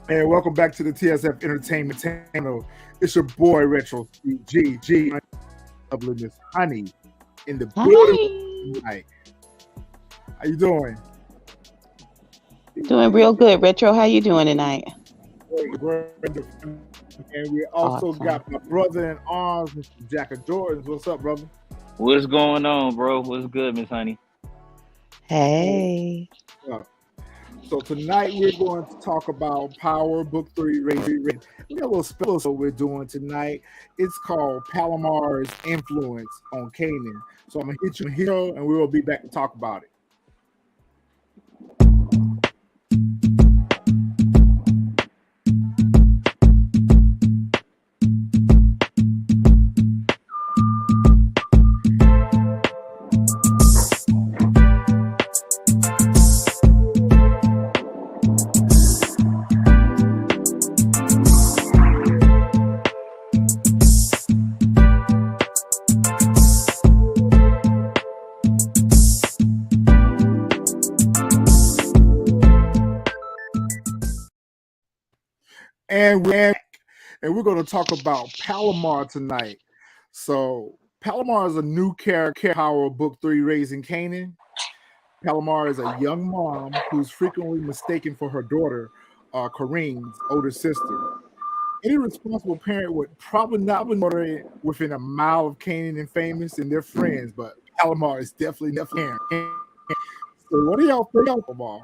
And welcome back to the TSF Entertainment Channel. It's your boy Retro G. Lovely Miss Honey in the building Hi. tonight. How you doing? Doing real good. Retro, how you doing tonight? And we also Awesome. got my brother in arms, Mr. Jack of Jordans. What's up, brother? What's going on, bro? What's good, Miss Honey? Hey. Uh, So tonight we're going to talk about Power Book 3 rating. We got a little special we're doing tonight. It's called Palomar's Influence on Kanan. So I'm going to hit you here and we will be back to talk about it. And we're going to talk about Palomar tonight. So Palomar is a new character, Power Book 3 Raising Kanan. Palomar is a young mom who's frequently mistaken for her daughter, Corinne's older sister. Any responsible parent would probably not be within a mile of Kanan and Famous and their friends, but Palomar is definitely the parent. So what do y'all think of Palomar?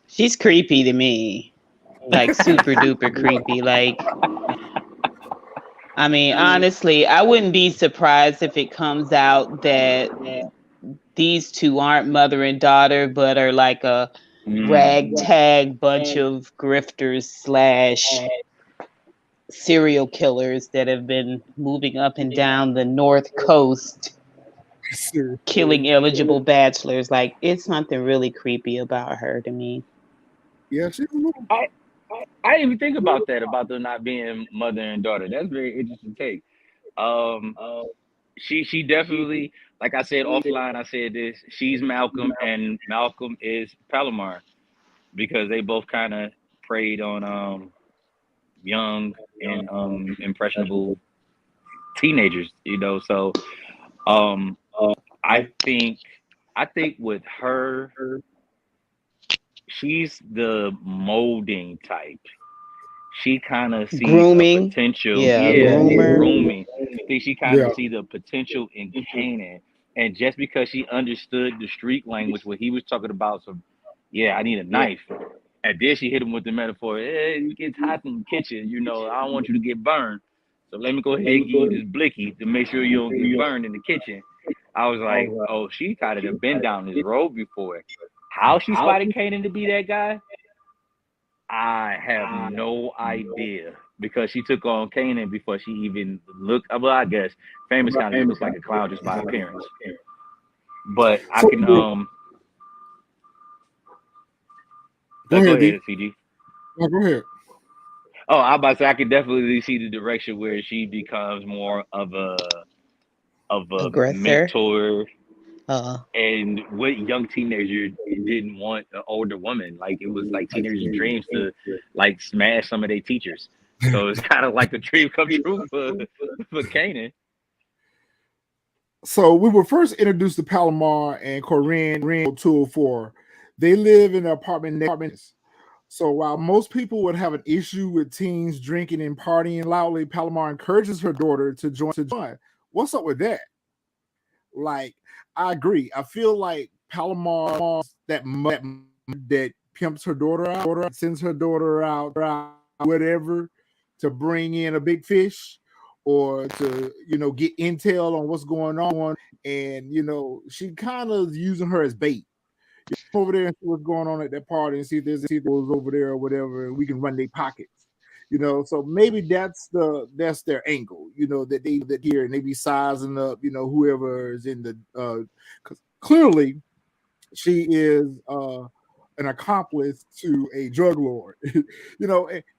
She's creepy to me. Like super duper creepy. Like, I mean, honestly, I wouldn't be surprised if it comes out that these two aren't mother and daughter, but are like a ragtag bunch of grifters slash serial killers that have been moving up and down the North Coast killing eligible bachelors. Like, it's something really creepy about her to me. Yeah, she's a little. I didn't even think about that about them not being mother and daughter. That's very interesting take. Um, she definitely, like I said offline, I said this. She's Malcolm, and Malcolm is Palomar because they both kind of preyed on young and impressionable teenagers. So um, I think I think with her, she's the molding type. She kind of sees a Grooming. potential, Yeah, yeah, groomer. grooming. I think she kind Yeah. of see the potential in Kanan, and just because she understood the street language, what he was talking about, so yeah, I need a knife, and then she hit him with the metaphor, hey, it gets hot in the kitchen, I don't want you to get burned, so let me go ahead and give you this blicky to make sure you don't get burned in the kitchen. I was like, oh, she kind of have been down this road before. How she spotted Kanan to be that guy? I have no idea because she took on Kanan before she even looked. Well, I guess Famous kind of just looked like a clown just by appearance. But I So can go go ahead, D. ahead, CG. No, go ahead. Oh, I about to say I can definitely see the direction where she becomes more of a Aggressor. mentor. Uh, And what young teenager didn't want an older woman? Like it was like teenagers' dreams to like smash some of their teachers. So it's kind of like a dream come true for Kanan. So we were first introduced to Palomar and Corinne 204. They live in an apartment. So while most people would have an issue with teens drinking and partying loudly, Palomar encourages her daughter to join. What's up with that? Like, I agree. I feel like Palomar that pimps her daughter out, sends her daughter out, whatever, to bring in a big fish or to get intel on what's going on, and she kind of using her as bait over there and see what's going on at that party and see if there's those over there or whatever, and we can run their pockets. So maybe that's their angle, that they that here and they be sizing up, whoever is in the because clearly she is an accomplice to a drug lord, and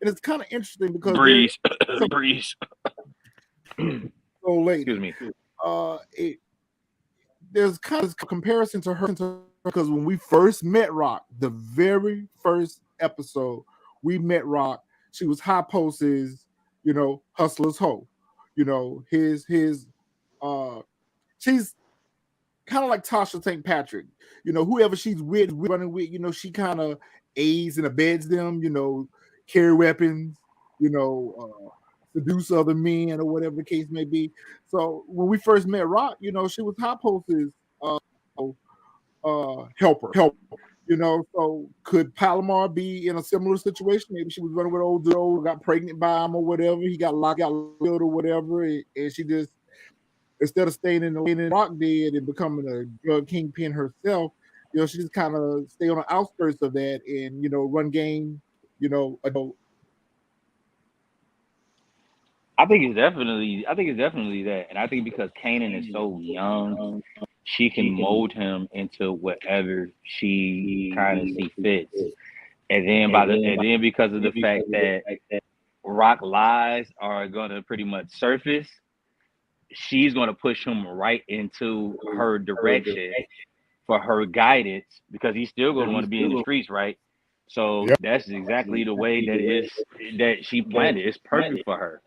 it's kind of interesting because there's Breeze, breeze. so lady, Excuse me. it, there's kind of comparison to her because when we first met Rock, the very first episode, we met Rock. She was High Post's, hustler's hoe. His uh she's kind of like Tasha St. Patrick. Whoever she's with, running with, she kind of aids and abets them, carry weapons, seduce other men or whatever the case may be. So when we first met Rock, she was High Post's helper. So could Palomar be in a similar situation? Maybe she was running with old Joe, got pregnant by him or whatever. He got locked out or whatever, and she just, instead of staying in the rock dead and becoming a drug kingpin herself, she just kind of stay on the outskirts of that and run game. Adult. I think it's definitely that, and I think because Kanan is so young, she can mold him into whatever she kind of see fits, and then because of the fact that Rock lies are gonna pretty much surface, she's gonna push him right into her direction for her guidance because he's still gonna want to be in the streets, right? So that's exactly the way that she planned it. It's perfect for her.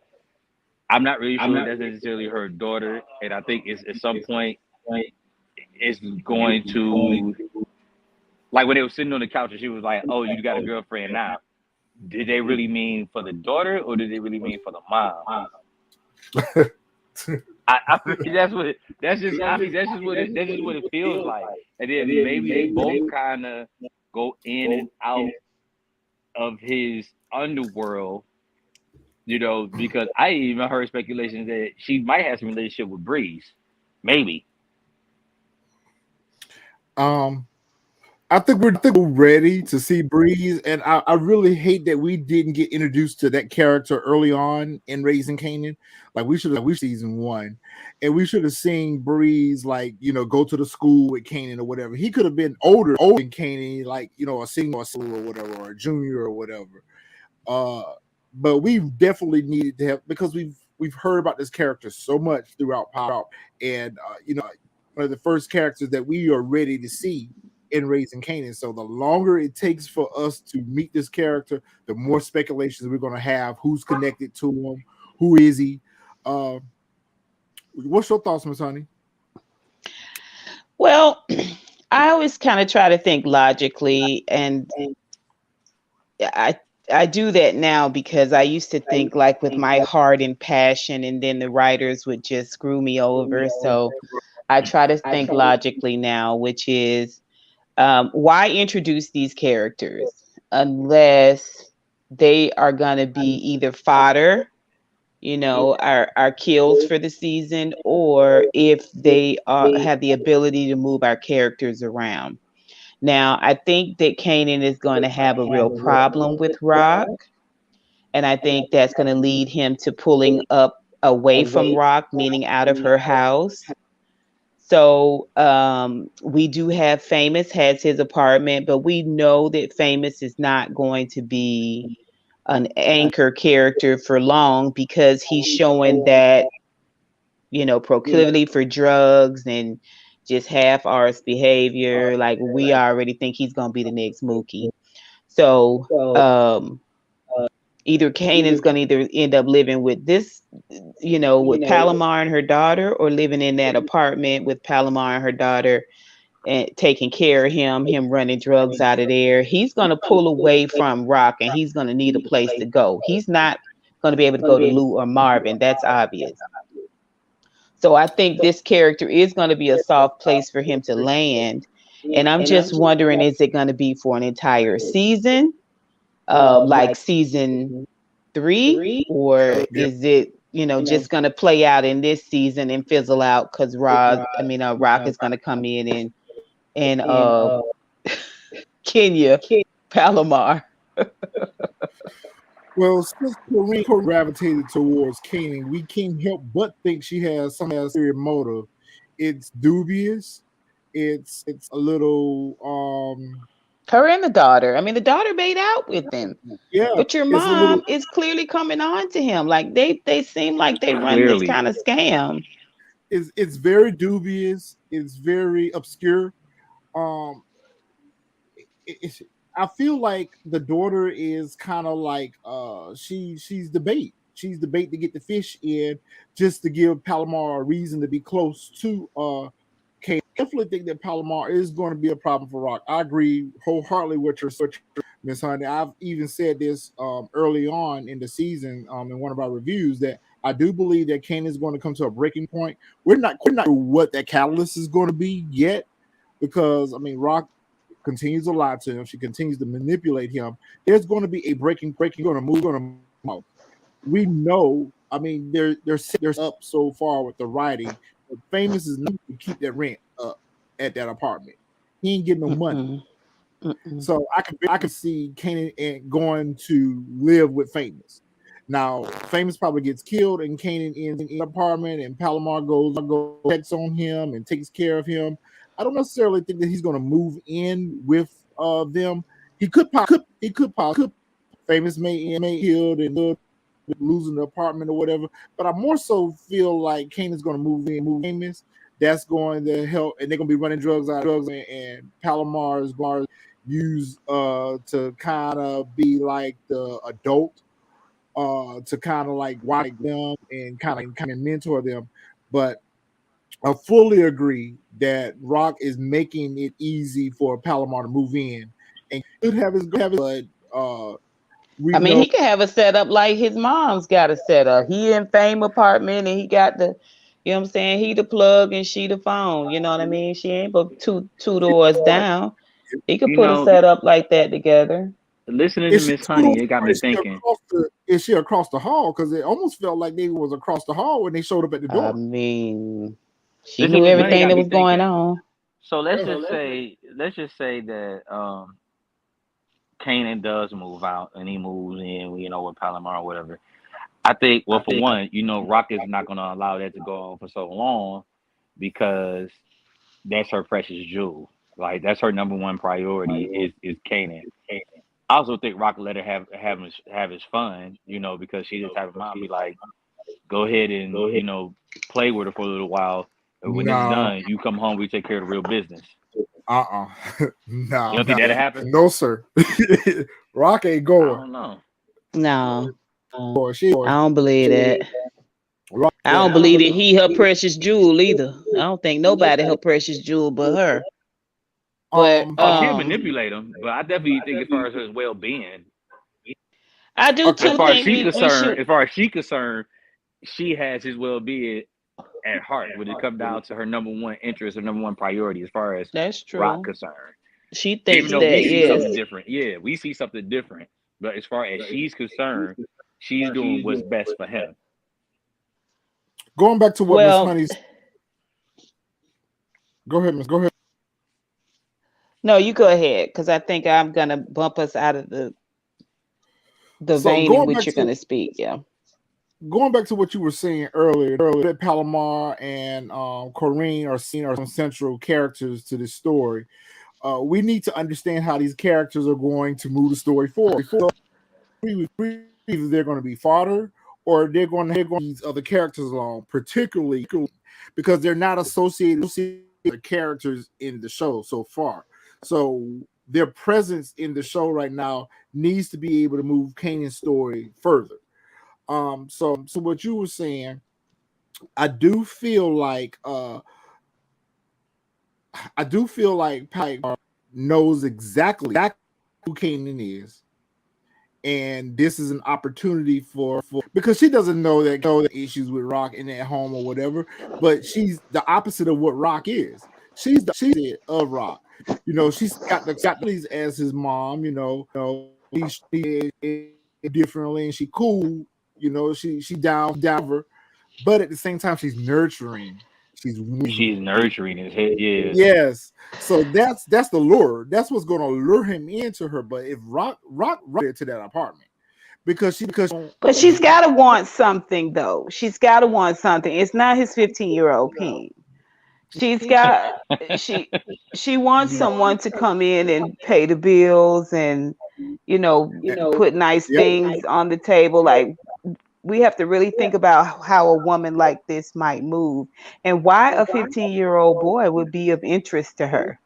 I'm not really sure that's necessarily her daughter, and I think it's at some point it's going to, like when they were sitting on the couch and she was like, "Oh, you got a girlfriend now." Did they really mean for the daughter or did they really mean for the mom? I think that's just what it feels like. And then maybe they both kind of go in and out of his underworld. Because I even heard speculation that she might have some relationship with Breeze. Maybe. I think we're ready to see Breeze, and I really hate that we didn't get introduced to that character early on in Raising Kanan. Like we should have season 1, and we should have seen Breeze go to the school with Kanan or whatever. He could have been older than Kanan, a senior or whatever, or a junior or whatever. But we definitely needed to have, because we've heard about this character so much throughout Power, and one of the first characters that we are ready to see in Raising Kanan. So the longer it takes for us to meet this character, the more speculations we're going to have. Who's connected to him? Who is he? What's your thoughts, Miss Honey? Well, I always kind of try to think logically, and I do that now because I used to think like with my heart and passion, and then the writers would just screw me over. So I try to think logically now, which is why introduce these characters unless they are going to be either fodder, our kills for the season, or if they have the ability to move our characters around. Now, I think that Kanan is going to have a real problem with Rock, and I think that's going to lead him to pulling up away from Rock, meaning out of her house. So we do have Famous has his apartment, but we know that Famous is not going to be an anchor character for long because he's showing that, proclivity for drugs and just half-arse behavior. Like we already think he's going to be the next Mookie. So either Kanan's going to either end up living with this, with Palomar and her daughter, or living in that apartment with Palomar and her daughter and taking care of him running drugs out of there. He's going to pull away from Rock and he's going to need a place to go. He's not going to be able to go to Lou or Marvin. That's obvious. So I think this character is going to be a soft place for him to land. And I'm just wondering, is it going to be for an entire season? Like season 3, or is it just going to play out in this season and fizzle out because Rock is going to come in and Kenya Palomar. Well, since Corinne gravitated towards Kanan, we can't help but think she has some ulterior motive. It's dubious. It's a little her and the daughter. I mean, the daughter made out with him. Yeah. But your mom is clearly coming on to him. Like they seem like they run this kind of scam. It's very dubious. It's very obscure. Um, it's, I feel like the daughter is kind of like she's the bait. She's the bait to get the fish in, just to give Palomar a reason to be close to Kate. I definitely think that Palomar is going to be a problem for Rock. I agree wholeheartedly with your Miss Honey. I've even said this early on in the season in one of our reviews that I do believe that Kanan is going to come to a breaking point. We're not sure what that catalyst is going to be yet, because I mean Rock continues to lie to him. She continues to manipulate him. There's going to be a breaking. Going to move. We know. I mean, they're up so far with the writing. But Famous is not to keep that rent up at that apartment. He ain't getting no money. Mm-mm. Mm-mm. So I can see Kanan going to live with Famous. Now, Famous probably gets killed, and Kanan ends in the apartment, and Palomar goes checks on him and takes care of him. I don't necessarily think that he's going to move in with them. He could Famous may killed and losing the apartment or whatever. But I more so feel like Kanan's going to move Famous. That's going to help, and they're going to be running drugs out of drugs, and Palomar is going to use to kind of be like the adult to kind of like watch them and kind of mentor them. But I fully agree that Rock is making it easy for Palomar to move in and could have his but we I mean, know he could have a setup like his mom's got a setup. He in Fame apartment and he got the, you know what I'm saying? He the plug and she the phone. You know what I mean? She ain't but two doors down. He could You put a know, setup like that together. listening to is she Miss Honey, it got me is she thinking. is she across the hall? Because it almost felt like they was across the hall when they showed up at the I door. mean, she Listening knew to Miss Honey everything got that me was going thinking. on. So let's just say that Kanan does move out and he moves in, with Palomar or whatever. I think, well, for one, Rock is not going to allow that to go on for so long because that's her precious jewel. Like that's her number one priority is Kanan. I also think Rock let her have his fun, because she's the type of mom be like, go ahead and play with her for a little while. And when it's No, done, you come home, we take care of the real business. You no, don't think that'll happen? no, sir. Rock ain't I going. don't know. No, She I don't believe that. Rock. I don't believe that he her precious jewel either. I don't think nobody her precious jewel but her. But Oh, she'll manipulate him, but I definitely think as far as his well being, I do Okay. as too far as think she we concerned, should. she has his well being at heart when it comes down to her number one interest, her number one priority as far as That's Rock true. concerned. She Even thinks though we that, see something yes. different, yeah, we see something different. But as far as she's concerned, she's doing what's best for him. Going back to what Miss Well, Honey's. Go ahead, Miss. Go ahead. no, you go ahead because I think I'm gonna bump us out of the So vein in which you're gonna speak. Yeah. going back to what you were saying earlier, that Palomar and Corinne are seen as central characters to this story. We need to understand how these characters are going to move the story forward. So either they're going to be fodder or they're going to these other characters along, particularly because they're not associated with the characters in the show so far. So their presence in the show right now needs to be able to move Kanan's story further. So what you were saying, I do feel like Pike knows exactly who Kanan is, and this is an opportunity for because she doesn't know that issues with Rock in at home or whatever, but she's the opposite of what Rock is. She's the opposite of Rock. She's got the as his mom. She differently and she cool. She down her, but at the same time she's nurturing. She's She's nurturing his head, yeah. yes. So that's the lure. That's what's going to lure him into her. But if Rock to that apartment because But she's got to want something, though. She's got to want something. It's not his 15-year-old king. She's got she she wants someone to come in and pay the bills and put nice yep. things on the table. Like we have to really think about how a woman like this might move and why a 15-year-old boy would be of interest to her.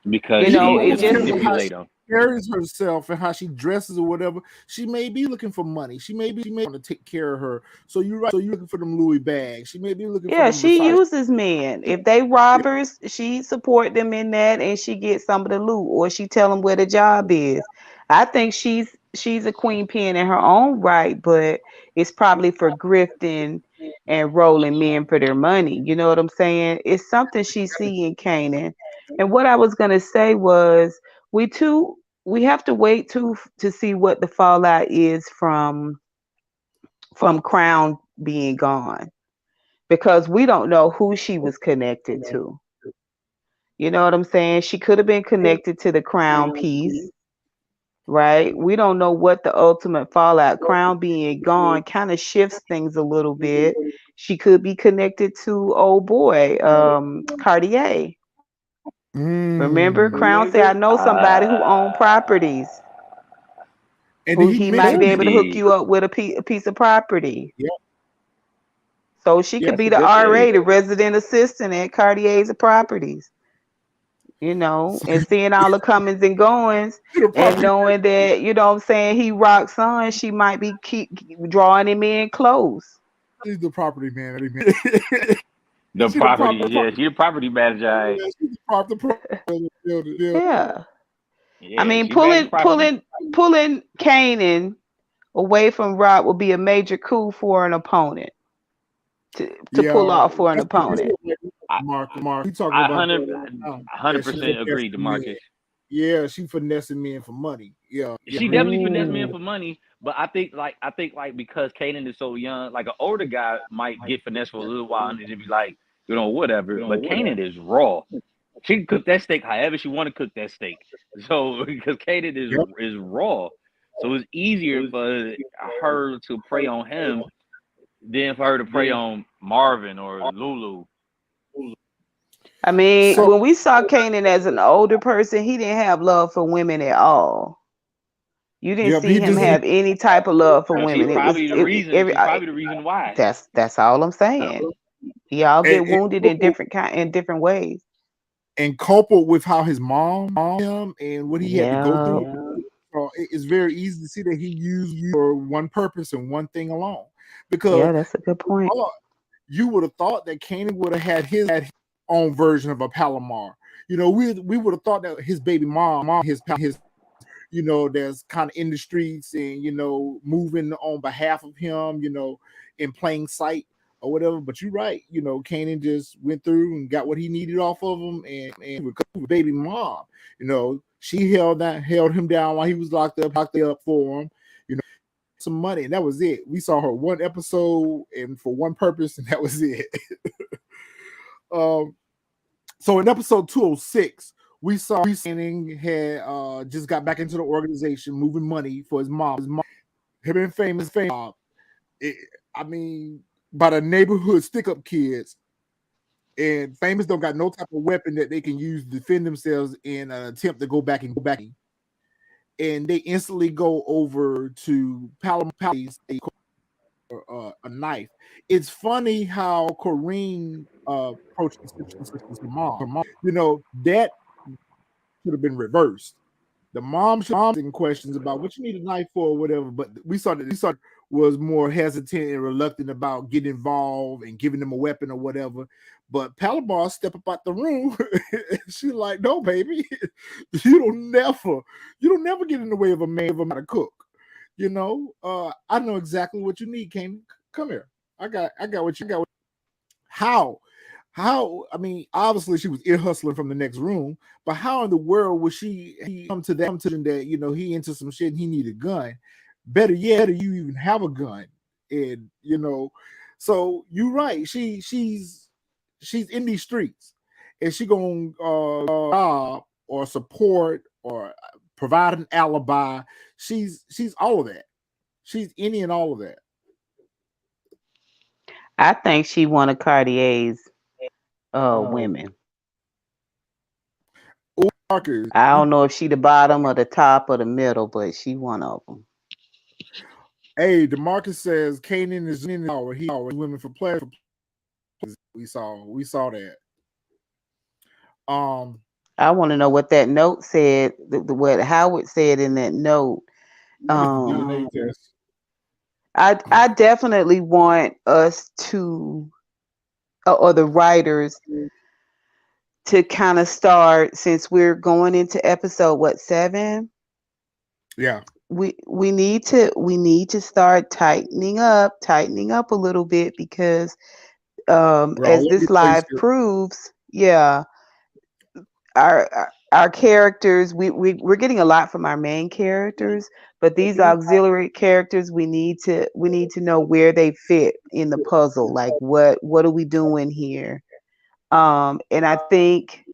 because You she know, is it a just manipulator. Carries herself and how she dresses or whatever, she may be looking for money. She may want to take care of her. So you're right. So you're looking for them Louis bags. She may be looking for yeah, them she Versace. uses men. If they robbers, she support them in that, and she gets some of the loot, or she tell them where the job is. I think she's a queen pin in her own right, but it's probably for grifting and rolling men for their money. You know what I'm saying? It's something she see in Kanan. And what I was gonna say was, we too we have to wait to see what the fallout is from Crown being gone, because we don't know who she was connected to. You know what I'm saying? She could have been connected to the Crown piece, right? We don't know what the ultimate fallout. Crown being gone kind of shifts things a little bit. She could be connected to old boy, Cartier. Remember, Mm. Crown said, "I know somebody who own properties, And who then he he might be mentioned Could able that. to hook be. you up with a piece of property." Yeah, So she yeah. could That's be a the good RA, theory. the resident assistant at Cartier's properties, So, and seeing all the comings and goings, the and property knowing that, what I'm saying, he rocks on, she might be keep drawing him in close. she's the property man. The She the property, property. yeah, she the property manager. Yeah, she's the property. Yeah. I Yeah, mean, she managed property. pulling Kanan away from Rock would be a major coup for an opponent to pull Yeah, off for an that's what we opponent. said, like, I, Mark. We talking I about hundred, that all the time. hundred That she percent agree, finessing men. Demarcus. Yeah, she finessing men for money. Yeah, yeah. She definitely finesse men Ooh. for money, but I think like because Kanan is so young, like an older guy might get finessed for a little while and then be like, whatever. But Kanan is raw. She can cook that steak however she want to cook that steak. So because Kanan Yep. is raw, so it's easier for her to prey on him than for her to prey on Marvin or Lulu. I mean, So when we saw Kanan as an older person, he didn't have love for women at all. You didn't yep, see he him just have any type of love for But women. It was she's probably the reason why. that's all I'm saying. Y'all and, get wounded in different ways. coupled with how his mom him and what he had to go Yeah, through. So it's very easy to see that he used you for one purpose and one thing alone. Because yeah, that's a good point. you would have thought that Kanan would have had his own version of a Palomar. We would have thought that his baby mom, his that's kind of in the streets and moving on behalf of him, in plain sight or whatever. But you're right, Kanan just went through and got what he needed off of him, and with baby mom, she held him down while he was locked up for him, some money, and that was it. We saw her one episode and for one purpose, and that was it. um, so in episode 206, we saw Kanan had just got back into the organization, moving money for his mom. Him and famous. It, I mean, by the neighborhood stick-up kids, and famous don't got no type of weapon that they can use to defend themselves in an attempt to go back. And they instantly go over to Palomar, a knife. It's funny how Corinne approached the situation with her mom. That should have been reversed. The mom should be asking questions about what you need a knife for or whatever, but we saw was more hesitant and reluctant about getting involved and giving them a weapon or whatever. But Palomar step up out the room. She's like, "No, baby, you don't never get in the way of a man how to cook. I know exactly what you need, Kane. Come here. I got what you got. How? I mean, obviously she was ear hustling from the next room, but how in the world would he come to that he into some shit and he need a gun? Better yet, you even have a gun. And so you're right. She's in these streets, and she gonna job or support or provide an alibi. She's all of that. She's any and all of that. I think she one of Cartier's women. Marcus, I don't know if she the bottom or the top or the middle, but she one of them. hey, Demarcus says Kanan is in our he women for pleasure. We saw that. Um, I want to know what that note said. What Howard said in that note. It's the DNA test. I definitely want us to, or the writers, to kind of start, since we're going into episode 7. Yeah. We need to start tightening up a little bit, because We're all as over this the place live here. proves, yeah, our characters, we're getting a lot from our main characters, but these auxiliary characters, we need to know where they fit in the puzzle. Like, what are we doing here? And I think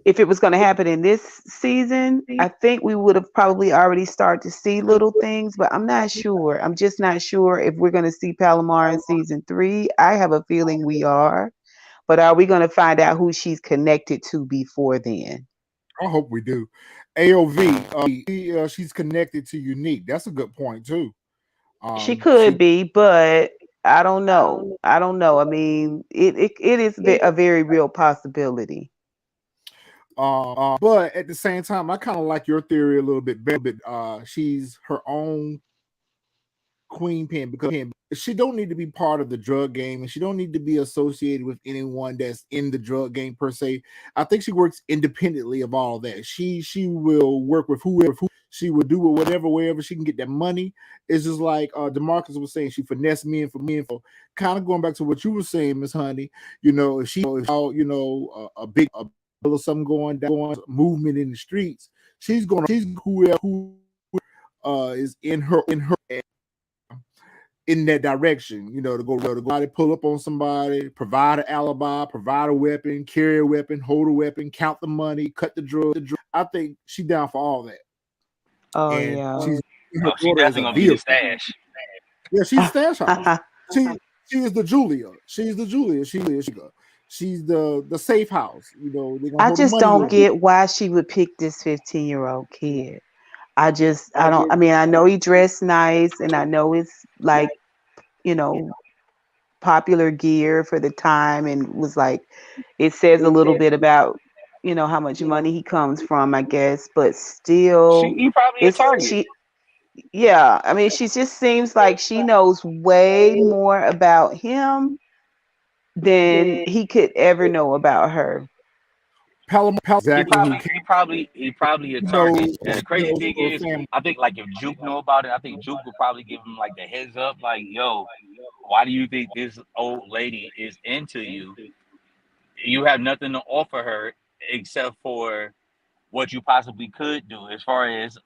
if it was going to happen in this season, I think we would have probably already started to see little things, but I'm not sure. I'm just not sure if we're going to see Palomar in season 3. I have a feeling we are, but are we going to find out who she's connected to before then? I hope we do. AOV, she's connected to Unique. That's a good point too. She She could be, but I don't know. I don't know. I mean, it is a very real possibility. but at the same time, I kind of like your theory a little bit better. But she's her own queen pin, because she don't need to be part of the drug game, and she don't need to be associated with anyone that's in the drug game per se. I think she works independently of all that. She will work with whoever. She will do it whatever, wherever she can get that money. It's just like Demarcus was saying, she finessed me and for kind of going back to what you were saying, Miss Honey. If she a big or something going down, movement in the streets, she's whoever who is in her in that direction, to go out and pull up on somebody, provide an alibi, provide a weapon, carry a weapon, hold a weapon, count the money, cut the drug. I think she's down for all that. Oh And yeah. she's her Oh, she daughter as definitely a gonna be the vehicle. stash. Yeah, she's stash house. She she is the Julia. She's the Julia. She's the safe house. They're gonna I hold the just money don't with. get why she would pick this 15-year-old kid. I don't, I mean, I know he dressed nice, and I know it's like, you know, popular gear for the time, and was like, it says a little bit about, how much money he comes from, I guess, but still, He probably a it's target. she. Yeah, I mean, she just seems like she knows way more about him than he could ever know about her. Palomar He exactly who probably he probably he probably a target. knows And the crazy thing for a is, family. I think like if Juke know about it, I think Juke would probably give him like the heads up, like, yo, why do you think this old lady is into you? You have nothing to offer her except for what you possibly could do as far as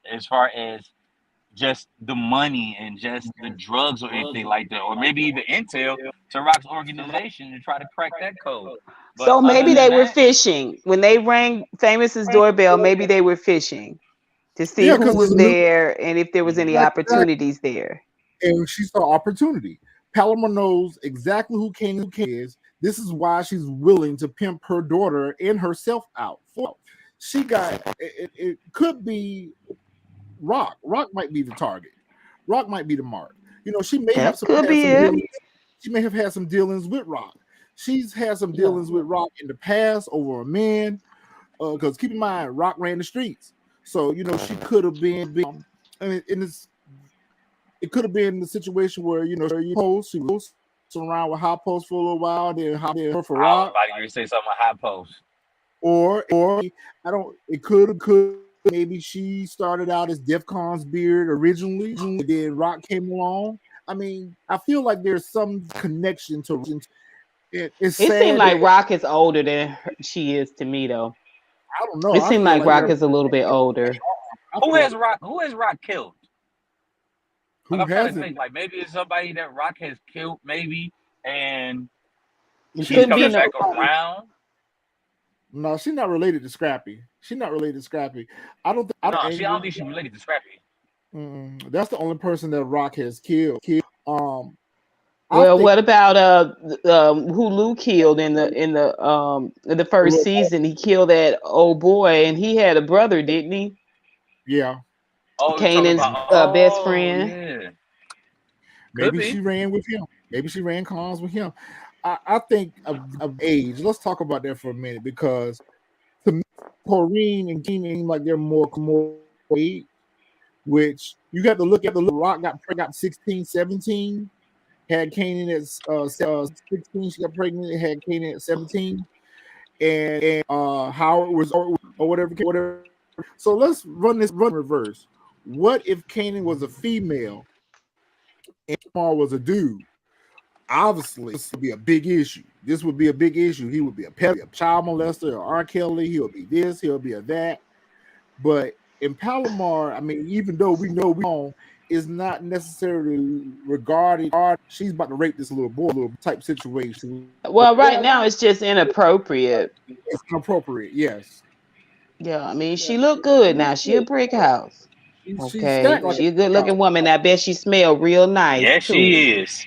just the money and just the drugs or anything like that, or maybe even intel to Rock's organization to try to crack that code. But So other maybe than they were that, fishing when they rang Famous's doorbell. Maybe they were fishing to see Yeah, who because there's was a new there and if there was any opportunities there. and she saw opportunity. Palomar knows exactly who Kanan is. This is why she's willing to pimp her daughter and herself out. She got it could be Rock. Rock might be the target. Rock might be the mark. She may have That could be it. dealings. She may have had some dealings with Rock. She's had some Yeah. dealings with Rock in the past over a man. Because keep in mind, Rock ran the streets, so she could have been. And it could have been the situation where she was around with Hot Post for a little while, then Hot her for I was Rock, about to say something on high post. or I don't. It could maybe she started out as Defcon's beard originally, and then Rock came along. I mean, I feel like there's some connection to. It's It seemed sad that like Rock is older than she is to me, though. I don't know. It I seemed feel like like Rock is a little bit older. I Who feel has Rock? Who has Rock killed? Like who I'm trying to hasn't. think. Like maybe it's somebody that Rock has killed, maybe, and It she's couldn't be coming no. back around. No, she's not related to Scrappy. She's not related to Scrappy. I don't think. No, I don't think she's related to Scrappy. That's the only person that Rock has killed. Um, I Well, think what about who Lou killed in the first season? He killed that old boy, and he had a brother, didn't he? yeah, Oh, you're talking Kanan's about. best Oh, friend. yeah, could maybe be. she ran with him. Maybe she ran cons with him. I think of age. Let's talk about that for a minute because Corinne and Keenan like they're more age, which you got to look at the Rock got 16, 17, had Kanan at 16, she got pregnant, had Kanan at 17, and Howard was or whatever. So let's run reverse. What if Kanan was a female and Paul was a dude? Obviously, this would be a big issue. This would be a big issue. He would be a child molester, or R. Kelly. He'll be this. He'll be a that. But in Palomar, I mean, even though we know is not necessarily regarded, she's about to rape this little boy, little type situation. Well, right now it's just inappropriate. It's inappropriate, yes. Yeah, I mean, she look good now. She a brick house. She's Okay, stacked like she a good looking woman. I bet she smell real nice Yes, too. she is.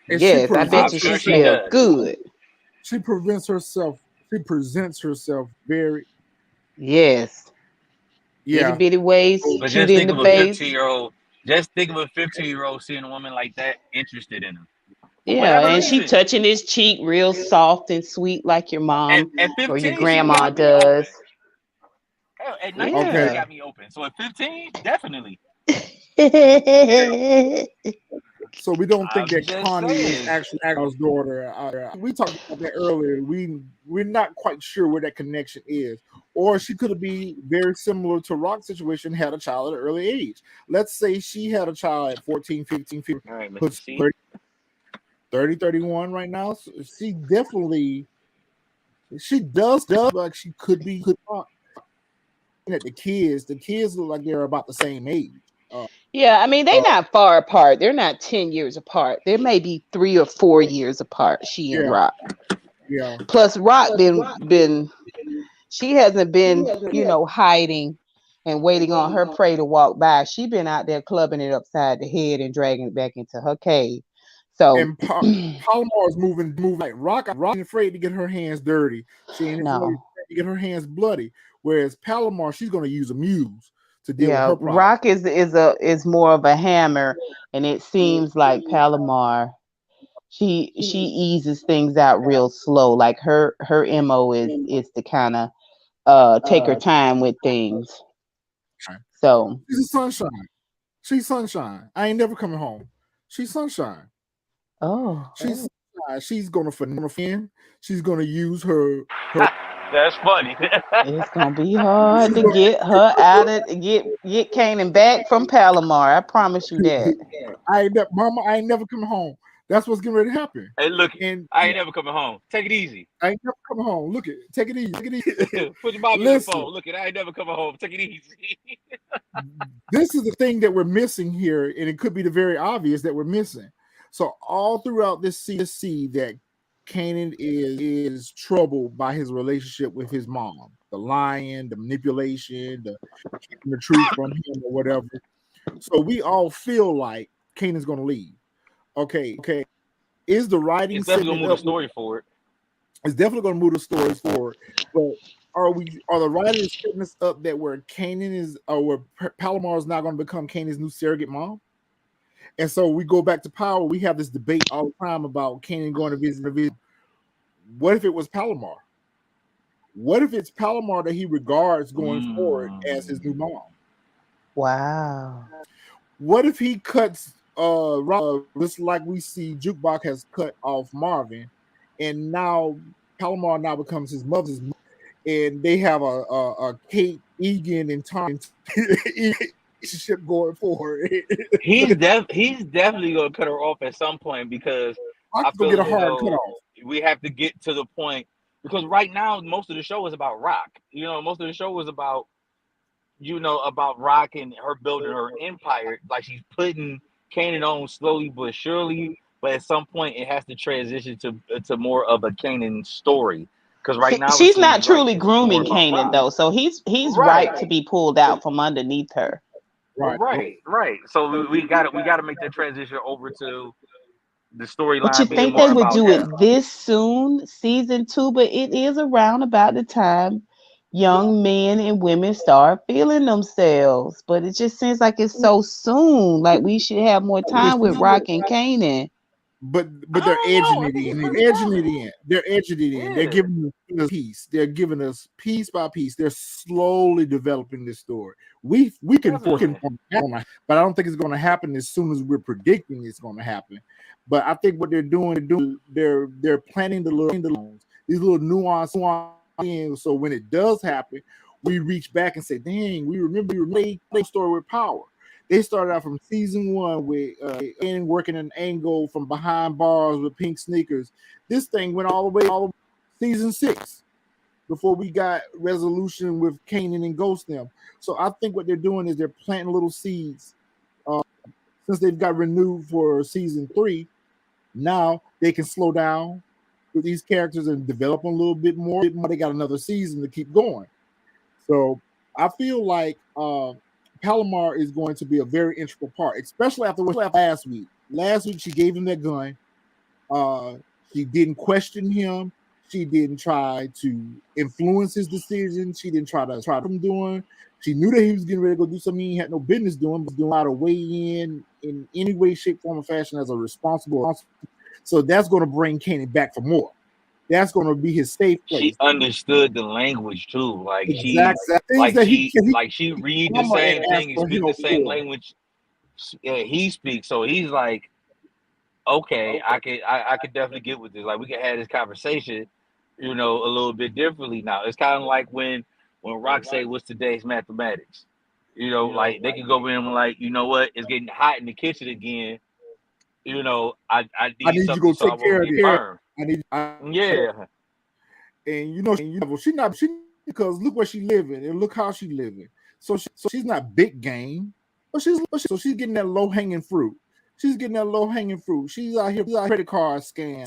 Yes, I bet you she smell good. She presents herself. She presents herself very. Yes. Yeah. Itty bitty waist, But cute just in think the of a face. 15-year-old. Just think of a 15-year-old seeing a woman like that interested in him. Yeah, and she touching his cheek real soft and sweet like your mom At 15, or your grandma does. Hell, at 19, she got me open. So at 15, definitely. So we don't think that Connie is actually Agar's daughter. We talked about that earlier. We're not quite sure where that connection is. Or she could be very similar to Rock's situation, had a child at an early age. Let's say she had a child at 14, 15, 15, right, 30, 31 right now. So she definitely, she does like she could not. At the kids look like they're about the same age. Yeah, I mean, they're not far apart. They're not 10 years apart. They may be 3 or 4 years apart, she and Rock. Yeah. Plus, Rock been she hasn't been, hiding and waiting on her prey to walk by. She been out there clubbing it upside the head and dragging it back into her cave. So and Palomar is moving like Rock ain't afraid to get her hands dirty. She ain't afraid to get her hands bloody. Whereas Palomar, she's gonna use a muse to deal with her problem. Rock is more of a hammer, and it seems like Palomar, she eases things out real slow. Like her MO is to kind of take her time with things. So she's a sunshine. She's sunshine. I ain't never coming home. She's sunshine. Oh. She's sunshine. She's gonna fin. She's gonna use her That's funny. It's gonna be hard to get her out of get Kanan back from Palomar. I promise you that. Mama, I ain't never coming home. That's what's getting ready to happen. Hey, look, I ain't never coming home. Take it easy. I ain't never coming home. Look it. Take it easy. Put your Bobby on the phone. Look it. I ain't never coming home. Take it easy. This is the thing that we're missing here, and it could be the very obvious that we're missing. So all throughout this see that Kanan is troubled by his relationship with his mom, the lying, the manipulation, the keeping the truth from him or whatever. So we all feel like Kanan's going to leave. Okay. Is the writing? It's definitely going to move the story forward. It's definitely going to move the story forward. But are the writers setting us up that where Kanan is, or where Palomar is not going to become Kanan's new surrogate mom? And so we go back to Power. We have this debate all the time about Kanan going to visit. What if it was Palomar? What if it's Palomar that he regards going forward as his new mom? Wow. What if he cuts just like we see Jukebox has cut off Marvin, and now Palomar now becomes his mother's mother, and they have a Kate, Egan, and Tom relationship going forward. He's definitely gonna cut her off at some point, because I feel get a hard cut off. We have to get to the point, because right now most of the show is about Rock. Most of the show is about about Rock and her building her empire. Like, she's putting Kanan on slowly but surely, but at some point it has to transition to more of a Kanan story. Because right now she's not truly grooming Kanan though, so he's right to be pulled out from underneath her. Right. So we got to make that transition over to the storyline. But you think they would do it this soon, season 2? But it is around about the time young men and women start feeling themselves. But it just seems like it's so soon. Like, we should have more time with Rock and Kanan. but I they're don't edging know. I it think in. it's They're pretty edging it solid. in. They're edging it in. They're Yeah. giving us peace. They're giving us piece by piece. They're slowly developing this story. We can Definitely. but I don't think it's going to happen as soon as we're predicting it's going to happen. But I think what they're doing, they're planting the little these little nuance in, so when it does happen, we reach back and say, "Dang, we remember the story with power." They started out from season one with Kanan working an angle from behind bars with pink sneakers. This thing went all the way season 6 before we got resolution with Kanan and Ghost them. So I think what they're doing is they're planting little seeds. Since they've got renewed for season 3, now they can slow down with these characters and develop them a little bit more. They got another season to keep going. So I feel like Palomar is going to be a very integral part, especially after last week. Last week she gave him that gun. She didn't question him. She didn't try to influence his decision. She didn't try him doing. She knew that he was getting ready to go do something he had no business doing, but doing how to weigh in any way, shape, form, or fashion as a responsible. So that's going to bring Kanan back for more. That's going to be his safe She place. understood the language too. Exactly. Things that She read the mama same and ask thing and for speak the help same for. language he speaks. So he's like, okay, I could definitely get with this. Like we can have this conversation, a little bit differently now. It's kind of like when Rock say, "What's today's mathematics?" Like they can go in and like, you know what, it's getting hot in the kitchen again. I I need need you to something go so I take care won't of get this. burned. I need. Yeah, And well, she because look where she living and look how she living. So she's not big game, but she's getting that low hanging fruit. She's getting that low hanging fruit. She's out here credit card scam.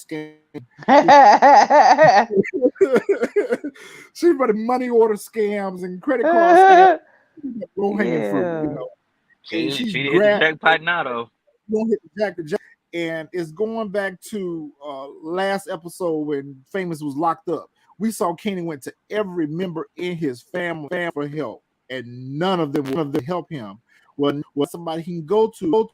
She's running money order scams and credit card scams. Low hanging fruit, Yeah. and she she's didn't hit the grabbed. jackpot now though. Don't hit the jack. And it's going back to last episode when Famous was locked up. We saw Kanan went to every member in his family for help, and none of them help him. Well, somebody he can go to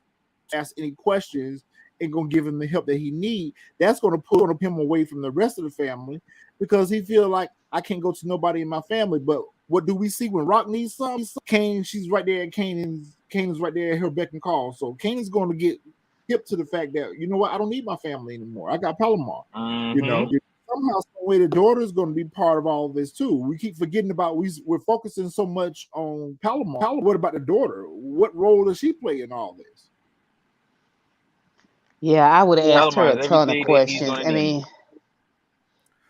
ask any questions and gonna give him the help that he need. That's gonna pull him away from the rest of the family because he feel like I can't go to nobody in my family. But what do we see when Rock needs something? Kane, she's right there. Kanan's right there at her beck and call. So Kanan's going to get hip to the fact that I don't need my family anymore. I got Palomar. Mm-hmm. Somehow, some way, the daughter is going to be part of all of this too. We keep forgetting about we're focusing so much on Palomar. What about the daughter? What role does she play in all this? Yeah, I would have asked her Palomar a is ton of everything that he's questions. gonna I need. mean,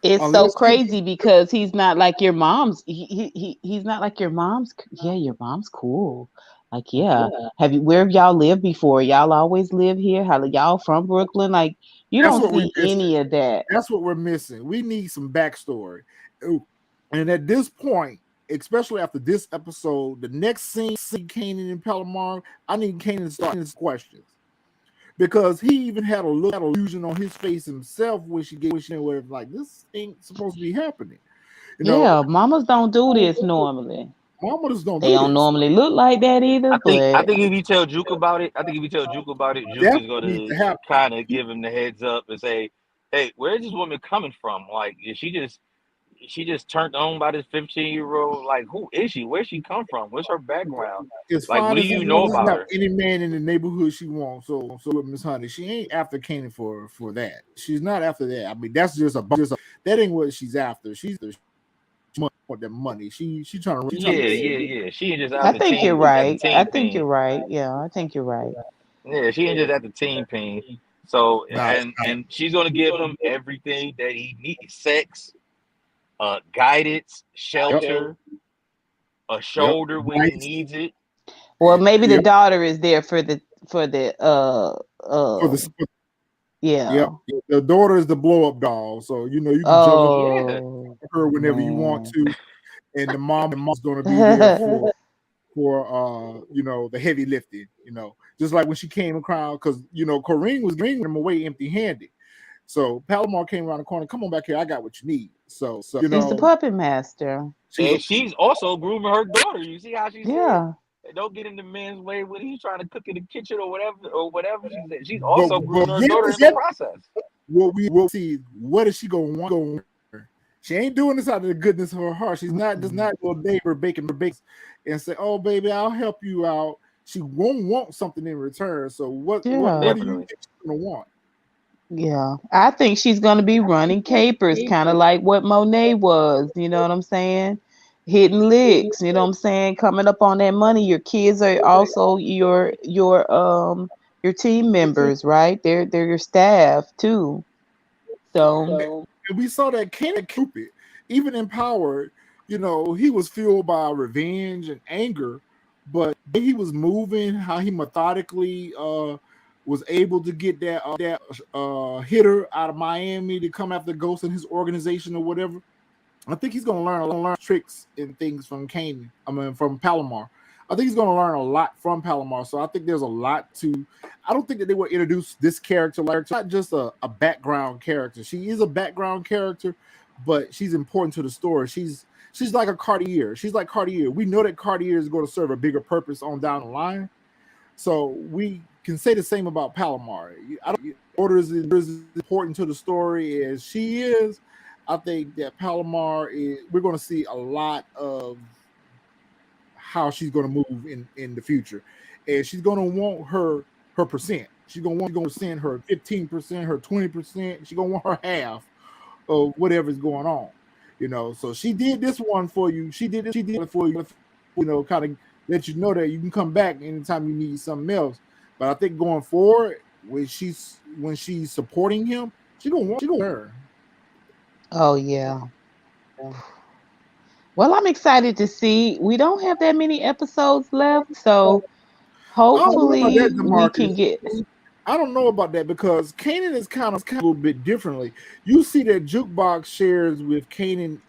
it's so Unless crazy because he's not like your mom's. He's not like your mom's. Yeah, your mom's cool. Like, yeah. Where have y'all lived before? Y'all always live here? How y'all from Brooklyn? Like, you that's don't what we're see missing. any of that. That's what we're missing. We need some backstory. And at this point, especially after this episode, the next scene, Kanan and Palomar, I need Kanan to start his questions. Because he even had a look illusion on his face himself when she where like this ain't supposed to be happening. Yeah, mamas don't do this normally. Mamas don't They do don't this. normally look like that either, I but think if you tell Juke about it, Juke That's is what needs gonna to happen. kind of give him the heads up and say, "Hey, where's this woman coming from? Like, is she just turned on by this 15-year-old? Like, who is she? Where she come from? What's her background? As Like, what fine do as she you know wants to about have her?" any man in the neighborhood she wants. So with Miss Honey, she ain't after Kanan for that. She's not after that. I mean, that's just that ain't what she's after. She's want that money. She trying to Yeah. She ain't just I out the think you're team at the right. I team think you're ping. right. Yeah, I think you're right. Yeah, she ain't just at the team ping. So nah, and she's gonna give him everything that he needs: sex, guidance, yep, shelter, a yep. shoulder when he Rights, needs it. Well, maybe the yep. daughter is there for the For the yeah. yep. The daughter is the blow up doll. So you can jump up Yeah, Oh her whenever you want man. to. And the mom's gonna be there for the heavy lifting, just like when she came across because Corinne was bringing him away empty handed. So Palomar came around the corner, come on back here, I got what you need. So She's the puppet master. she's a and she's also grooming her daughter. You see how she said, Yeah. Don't get in the man's way when he's trying to cook in the kitchen or whatever. She's But also grooming her daughter in the yet, process. what we will see, what is she gonna want? She ain't doing this out of the goodness of her heart. She's not just not going to neighbor baking her bakes and say, "Oh, baby, I'll help you out." She won't want something in return. So what do you Definitely. think she's gonna want? Yeah, I think she's gonna be running capers, kind of like what Monet was. You know what I'm saying? Hitting licks. You know what I'm saying? Coming up on that money. Your kids are also your team members, right? They're your staff too. So And we saw that Kanan Cupid, even empowered, he was fueled by revenge and anger, but he was moving, how he methodically was able to get that hitter out of Miami to come after Ghost and his organization or whatever. I think he's going to learn tricks and things from Kanan. From Palomar. I think he's going to learn a lot from Palomar. So I think there's a lot to. I don't think that they would introduce this character like not just a background character. She is a background character, but she's important to the story. She's like a Cartier. She's like Cartier. We know that Cartier is going to serve a bigger purpose on down the line. So we can say the same about Palomar. I don't order is important to the story as she is. I think that Palomar we're going to see a lot of how she's going to move in the future, and she's going to want her percent. She's going to send her 15%, her 20%. She's going to want her half of whatever's going on. So she did this one for you. She did it for you. Kind of let you know that you can come back anytime you need something else. But I think going forward, when she's supporting him, she's going to learn. oh yeah. Well, I'm excited to see. We don't have that many episodes left, so I don't know about that, hopefully we can DeMarcus. get. I don't know about that because Kanan is kind of a little bit differently. You see that Jukebox shares with Kanan,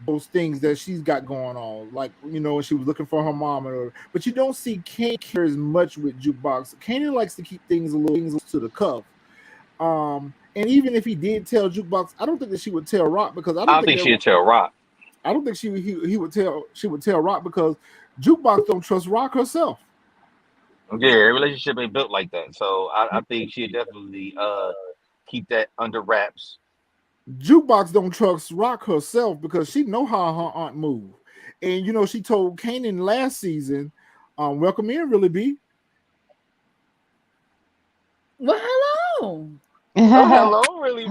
those things that she's got going on, like she was looking for her mom, but you don't see Kanan care as much with Jukebox. Kanan likes to keep things a little to the cuff. And even if he did tell Jukebox, I don't think that she would tell Rock because I I don't don't think think she'd tell Rock. I don't think she would tell Rock because Jukebox don't trust Rock herself. Yeah, their relationship ain't built like that. So I think she'd definitely keep that under wraps. Jukebox don't trust Rock herself because she know how her aunt move, and she told Kanan last season, "Welcome in, really be." Well, hello. Oh, hello, really me.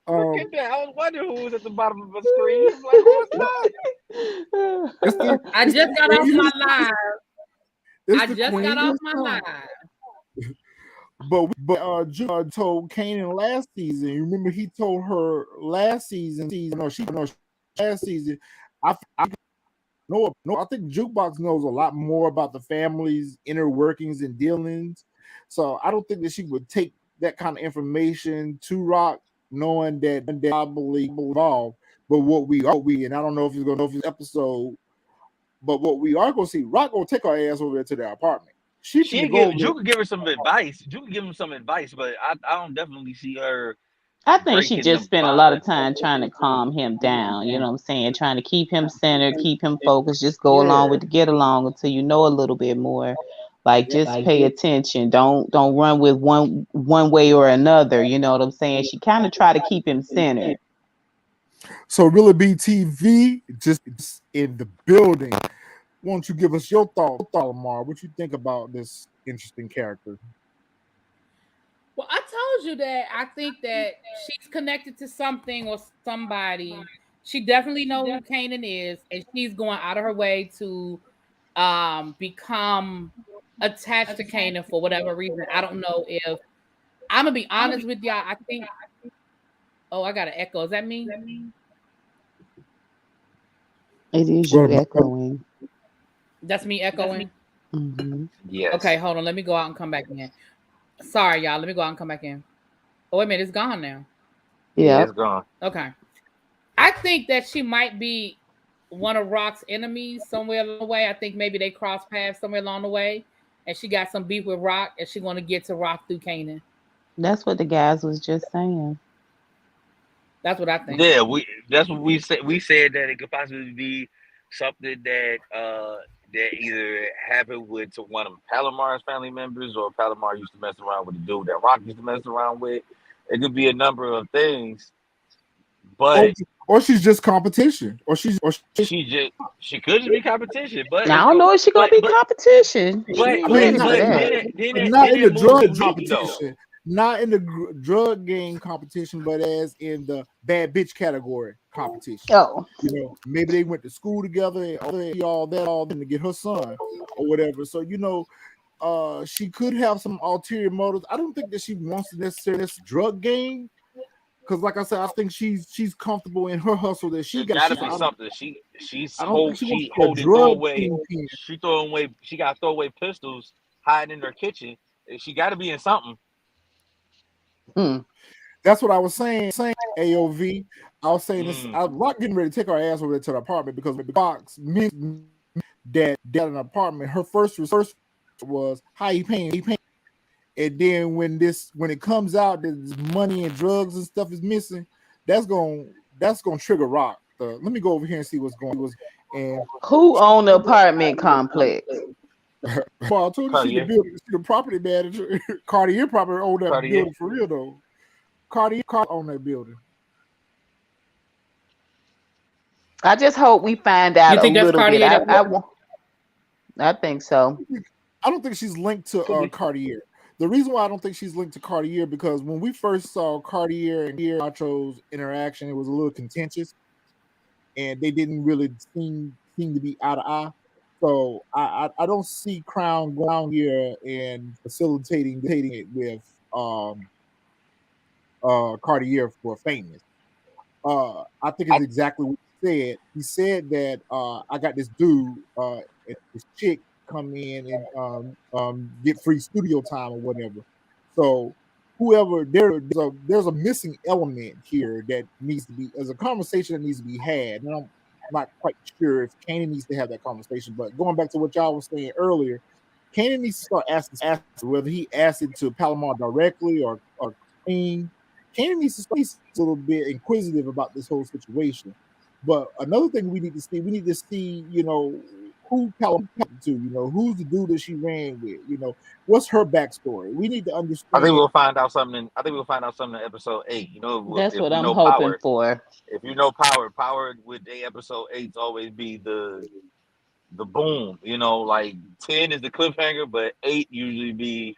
Look at that. I was wondering who was at the bottom of the screen. I'm like, who's that? I just got off my live. I just Queen got off of my Song. live. But Juke told Kanan last season. You remember he told her last season. Last season. I think Jukebox knows a lot more about the family's inner workings and dealings. So I don't think that she would take that kind of information to Rock, knowing that probably involved. But what and I don't know if it's going to know if this episode, but what we are going to see, Rock going to take her ass over there to their apartment. Juke could give her some advice. Juke could give him some advice, but I don't definitely see her I think she breaking just the spent a lot of bond. time trying to calm him down. You know what I'm saying? Trying to keep him centered, keep him focused. Just go along with the get along until you know a little bit more. Like just pay attention. Don't run with one way or another. You know what I'm saying? She kind of try to keep him centered. So really BTV just in the building. Why don't you give us your thoughts, Palamar? What you think about this interesting character? Well, I told you that I think that she's connected to something or somebody. She definitely knows who Kanan is, and she's going out of her way to become attached to Kanan for whatever reason. I don't know if I'm gonna be honest with y'all. I think. Oh, I got an echo. Is that me? It is you echoing. That's me echoing. Mm-hmm. Yes. Okay, hold on. Let me go out and come back in. Sorry, y'all. Let me go out and come back in. Oh, wait a minute. It's gone now. Yeah, it's gone. Okay. I think that she might be one of Rock's enemies somewhere along the way. I think maybe they cross paths somewhere along the way, and she got some beef with Rock, and she want to get to Rock through Kanan. That's what the guys was just saying. That's what I think. Yeah, that's what we said. We said that it could possibly be something that either happened with to one of Palomar's family members, or Palomar used to mess around with the dude that Rock used to mess around with. It could be a number of things, or, but or she's just competition, or she's she could just be competition. But Now, it's I don't go know if she gonna but be competition. She but ain't I mean, ready but for but that. not in the then it moves the drug beat though. competition, not in the drug game competition, but as in the bad bitch category competition. Oh, Maybe they went to school together and all them to get her son or whatever. So she could have some ulterior motives. I don't think that she wants to necessarily this drug game. Because, like I said, I think she's comfortable in her hustle that she It's got. got to be something. I don't think she wants She to be a holding drug throwaway. kingpin. She throwing away. She got throwaway pistols hiding in her kitchen. She got to be in something. That's what I was saying. AOV. I was saying this. I'm not getting ready to take our ass over there to the apartment because the box that an apartment. Her first was how you paying. And then when it comes out that this money and drugs and stuff is missing, that's gonna trigger Rock. Let me go over here and see what's going on. And who owned the apartment complex? well, I told you she's the property manager. Cartier probably owned that Cartier. building for real though. Cartier owned that building. I just hope we find out You a think that's little bit. Cartier? I think so. I don't think she's linked to Cartier. The reason why I don't think she's linked to Cartier because when we first saw Cartier and Nacho's interaction, it was a little contentious, and they didn't really seem to be eye to eye. So I don't see Crown going here and facilitating it with Cartier for famous. I think it's exactly what he said. He said that I got this dude, this chick come in and get free studio time or whatever. So whoever there's a missing element here that needs to be as a conversation that needs to be had. And I'm not quite sure if Kanan needs to have that conversation, but going back to what y'all was saying earlier, Kanan needs to start asking whether he asked it to Palomar directly or Queen. Kanan needs to start a little bit inquisitive about this whole situation. But another thing we need to see, who Palomar to, who's the dude that she ran with, what's her backstory. We need to understand. I think we'll find out something. In episode 8. That's if what you I'm know hoping Power, for. If you know Power would episode 8 always be the boom. Like 10 is the cliffhanger, but 8 usually be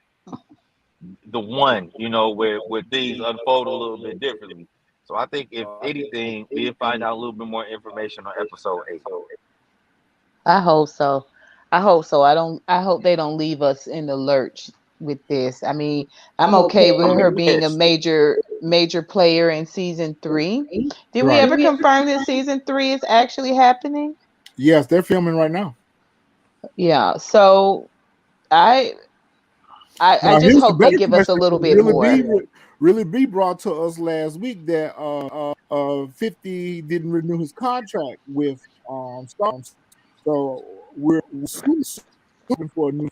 the one. Where things unfold a little bit differently. So I think if anything, we'll find out a little bit more information on episode 8. I hope so. I hope they don't leave us in the lurch with this. I mean, I'm okay with her being a major player in season 3. Did we ever confirm that season 3 is actually happening? Yes, they're filming right now. Yeah. So I just hope they give us a little bit more. Really be brought to us last week that 50 didn't renew his contract with Star. So we're looking for a new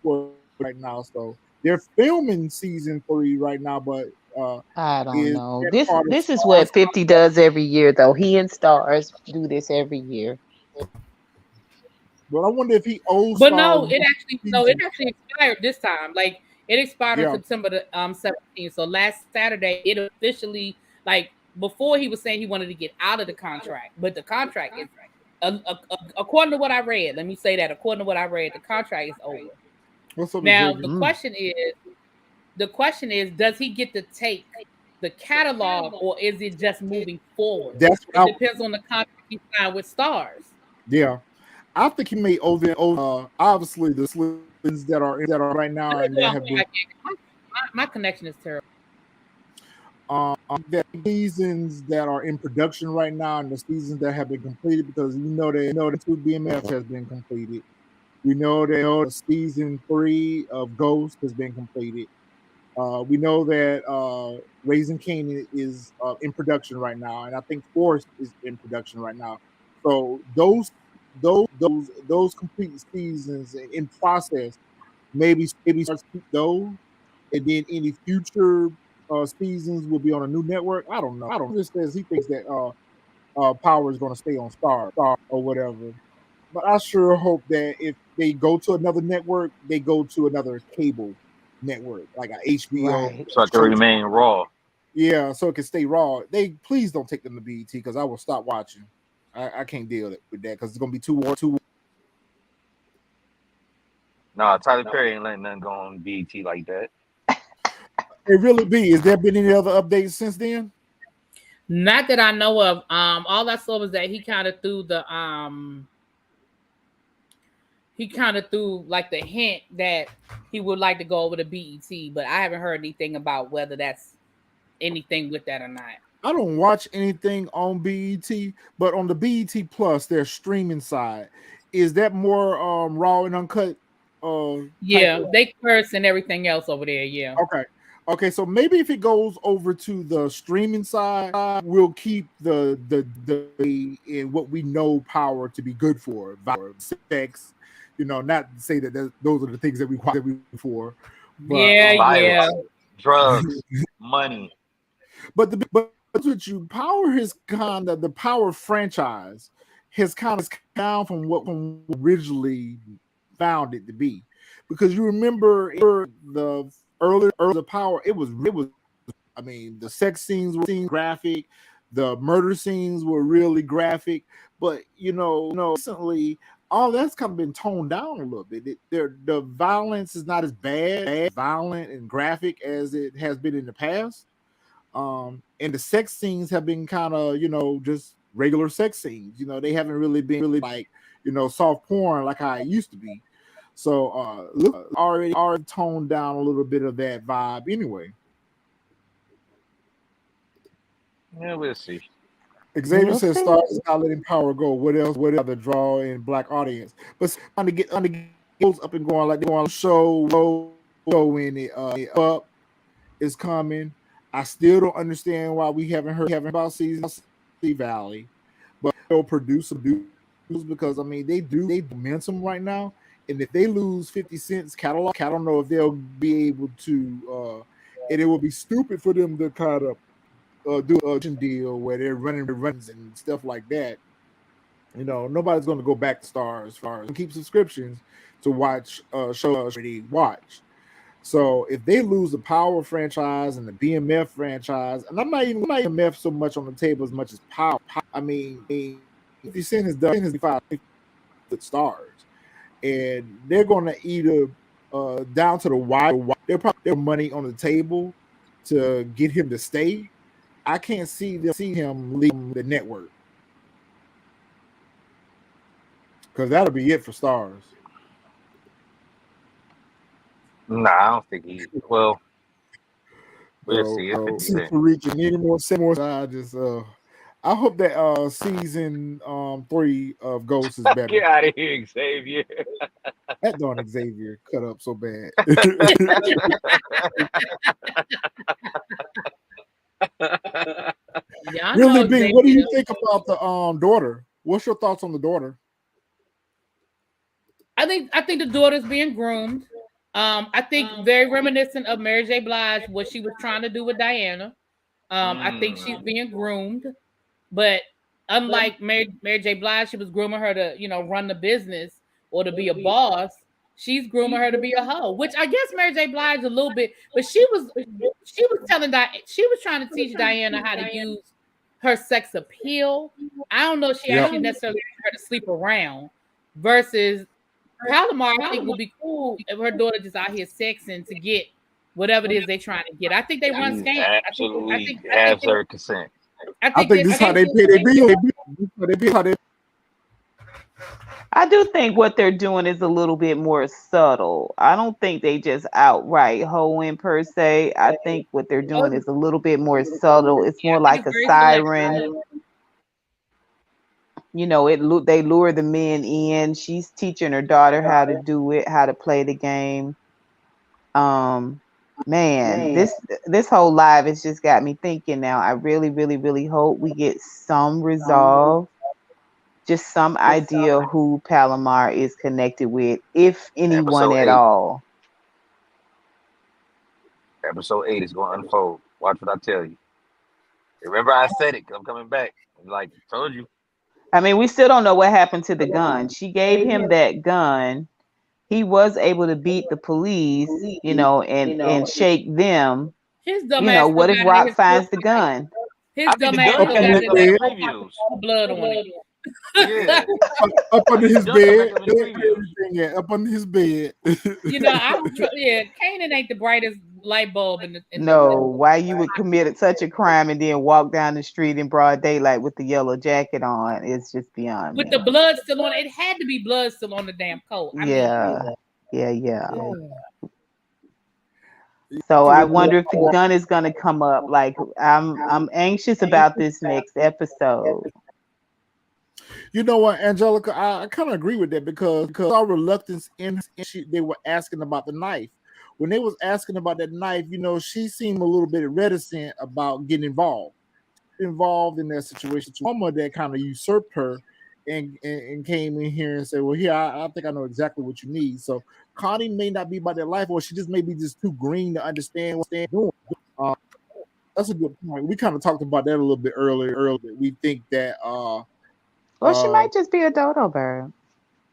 right now. So they're filming season 3 right now, but I don't know. This is what 50 does every year, though. He and Stars do this every year. But I wonder if he owes. But it actually expired this time. Like it expired on September the 17th. So last Saturday, it officially before he was saying he wanted to get out of the contract, but the contract is according to what I read. Let me say that according to what I read, the contract is over. Now the question is, does he get to take the catalog, or is it just moving forward? It depends on the contract he signed with Stars. Yeah, I think he may owe them. Obviously, the sleepers that are right now and that have been. My connection is terrible. The seasons that are in production right now and the seasons that have been completed, because we know that 2 BMF has been completed. We know that season 3 of Ghost has been completed. We know that Raising Kanan is in production right now, and I think Force is in production right now. So those complete seasons in process, maybe start those, and then any future seasons will be on a new network. I don't know. Just says he thinks that Power is going to stay on Star or whatever. But I sure hope that if they go to another network, they go to another cable network like a HBO. Right. So I can remain raw. Yeah, so it can stay raw. They please don't take them to BET because I will stop watching. I can't deal with that because it's gonna be too. No, Tyler Perry ain't letting nothing go on BET like that. It really be. Has there been any other updates since then? Not that I know of. All I saw was that he kind of threw like the hint that he would like to go over to BET, but I haven't heard anything about whether that's anything with that or not. I don't watch anything on BET, but on the BET Plus, their streaming side, is that more raw and uncut? Yeah, they curse and everything else over there. Yeah. Okay. So maybe if it goes over to the streaming side, we'll keep the in what we know Power to be good for, sex. Not to say that those are the things that we watch for. But, yeah. Drugs, money. But with you, Power has kind of the Power franchise has kind of down from what we originally found it to be, because you remember the earlier Power, it was. I mean, the sex scenes were graphic, the murder scenes were really graphic, but recently all that's kind of been toned down a little bit. The violence is not as violent and graphic as it has been in the past. And the sex scenes have been kind of, just regular sex scenes. They haven't really been like, soft porn like how it used to be. So already toned down a little bit of that vibe anyway. Yeah, we'll see. Xavier says Stars is not letting Power go. What else? What other draw in black audience? But trying to get goes up and going like they want to show when it up is coming. I still don't understand why we haven't heard about Season Valley, but they'll produce because I mean they momentum right now, and if they lose 50 Cent's catalog, I don't know if they'll be able to. And it will be stupid for them to kind of do a deal where they're running runs and stuff like that. Nobody's going to go back to Stars as far as keep subscriptions to watch shows already watched. So if they lose the Power franchise and the BMF franchise, and I'm not even BMF so much on the table as much as Power. I mean, 50 Cent has done his 5 Stars, and they're going to either down to the wire. They're probably their money on the table to get him to stay. I can't see him leaving the network because that'll be it for Stars. Nah, I don't think he. Well, we'll see. It's reaching any more. I hope that season 3 of Ghost is better. Get out of here, Xavier. That darn Xavier cut up so bad. Really, B, what do you think about the daughter? What's your thoughts on the daughter? I think the daughter's being groomed. I think very reminiscent of Mary J. Blige, what she was trying to do with Diana. I think she's being groomed, but unlike Mary J. Blige, she was grooming her to run the business or to be a boss. She's grooming her to be a hoe, which I guess Mary J. Blige a little bit, but she was trying to teach Diana how to use her sex appeal. I don't know if she actually necessarily wanted her to sleep around. Versus Palomar, I think would be cool if her daughter just out here sexing to get whatever it is they're trying to get. I think they run scams. Absolutely has her consent. I think this is how they pay their bill. I do think what they're doing is a little bit more subtle. I don't think they just outright hoeing per se. I think what they're doing is a little bit more subtle. It's more like a siren. They lure the men in. She's teaching her daughter how to do it, how to play the game. Man, this whole live has just got me thinking now. I really, really, really hope we get some resolve. Just some idea who Palomar is connected with, if anyone at all. Episode 8 is going to unfold. Watch what I tell you. Remember, I said it. I'm coming back. Like told you. I mean, we still don't know what happened to the gun. She gave him that gun. He was able to beat the police, and shake them. His dumb ass still What if got it in Rock his finds the gun? His I think dumb the ass gun still came got back it up in in his the previews. blood on it. Yeah, up under his the gun come bed. back up in the previews. Yeah, up under his bed. I don't trust. Yeah, Kanan ain't the brightest light bulb in the. No, why you would commit such a crime and then walk down the street in broad daylight with the yellow jacket on? It's just beyond With me. the blood still on it. It had to be blood still on the damn coat. Yeah. Yeah. So I wonder if the gun is gonna come up. Like I'm anxious about this next episode. You know what, Angelica? I kind of agree with that because our reluctance they were asking about the knife. When they was asking about that knife, she seemed a little bit reticent about getting involved in that situation. Mama that kind of usurped her and came in here and said, "Well, here I think I know exactly what you need." So Connie may not be about that life, or she just may be just too green to understand what they're doing. That's a good point. We kind of talked about that a little bit earlier. We think that Well, she might just be a dodo bird.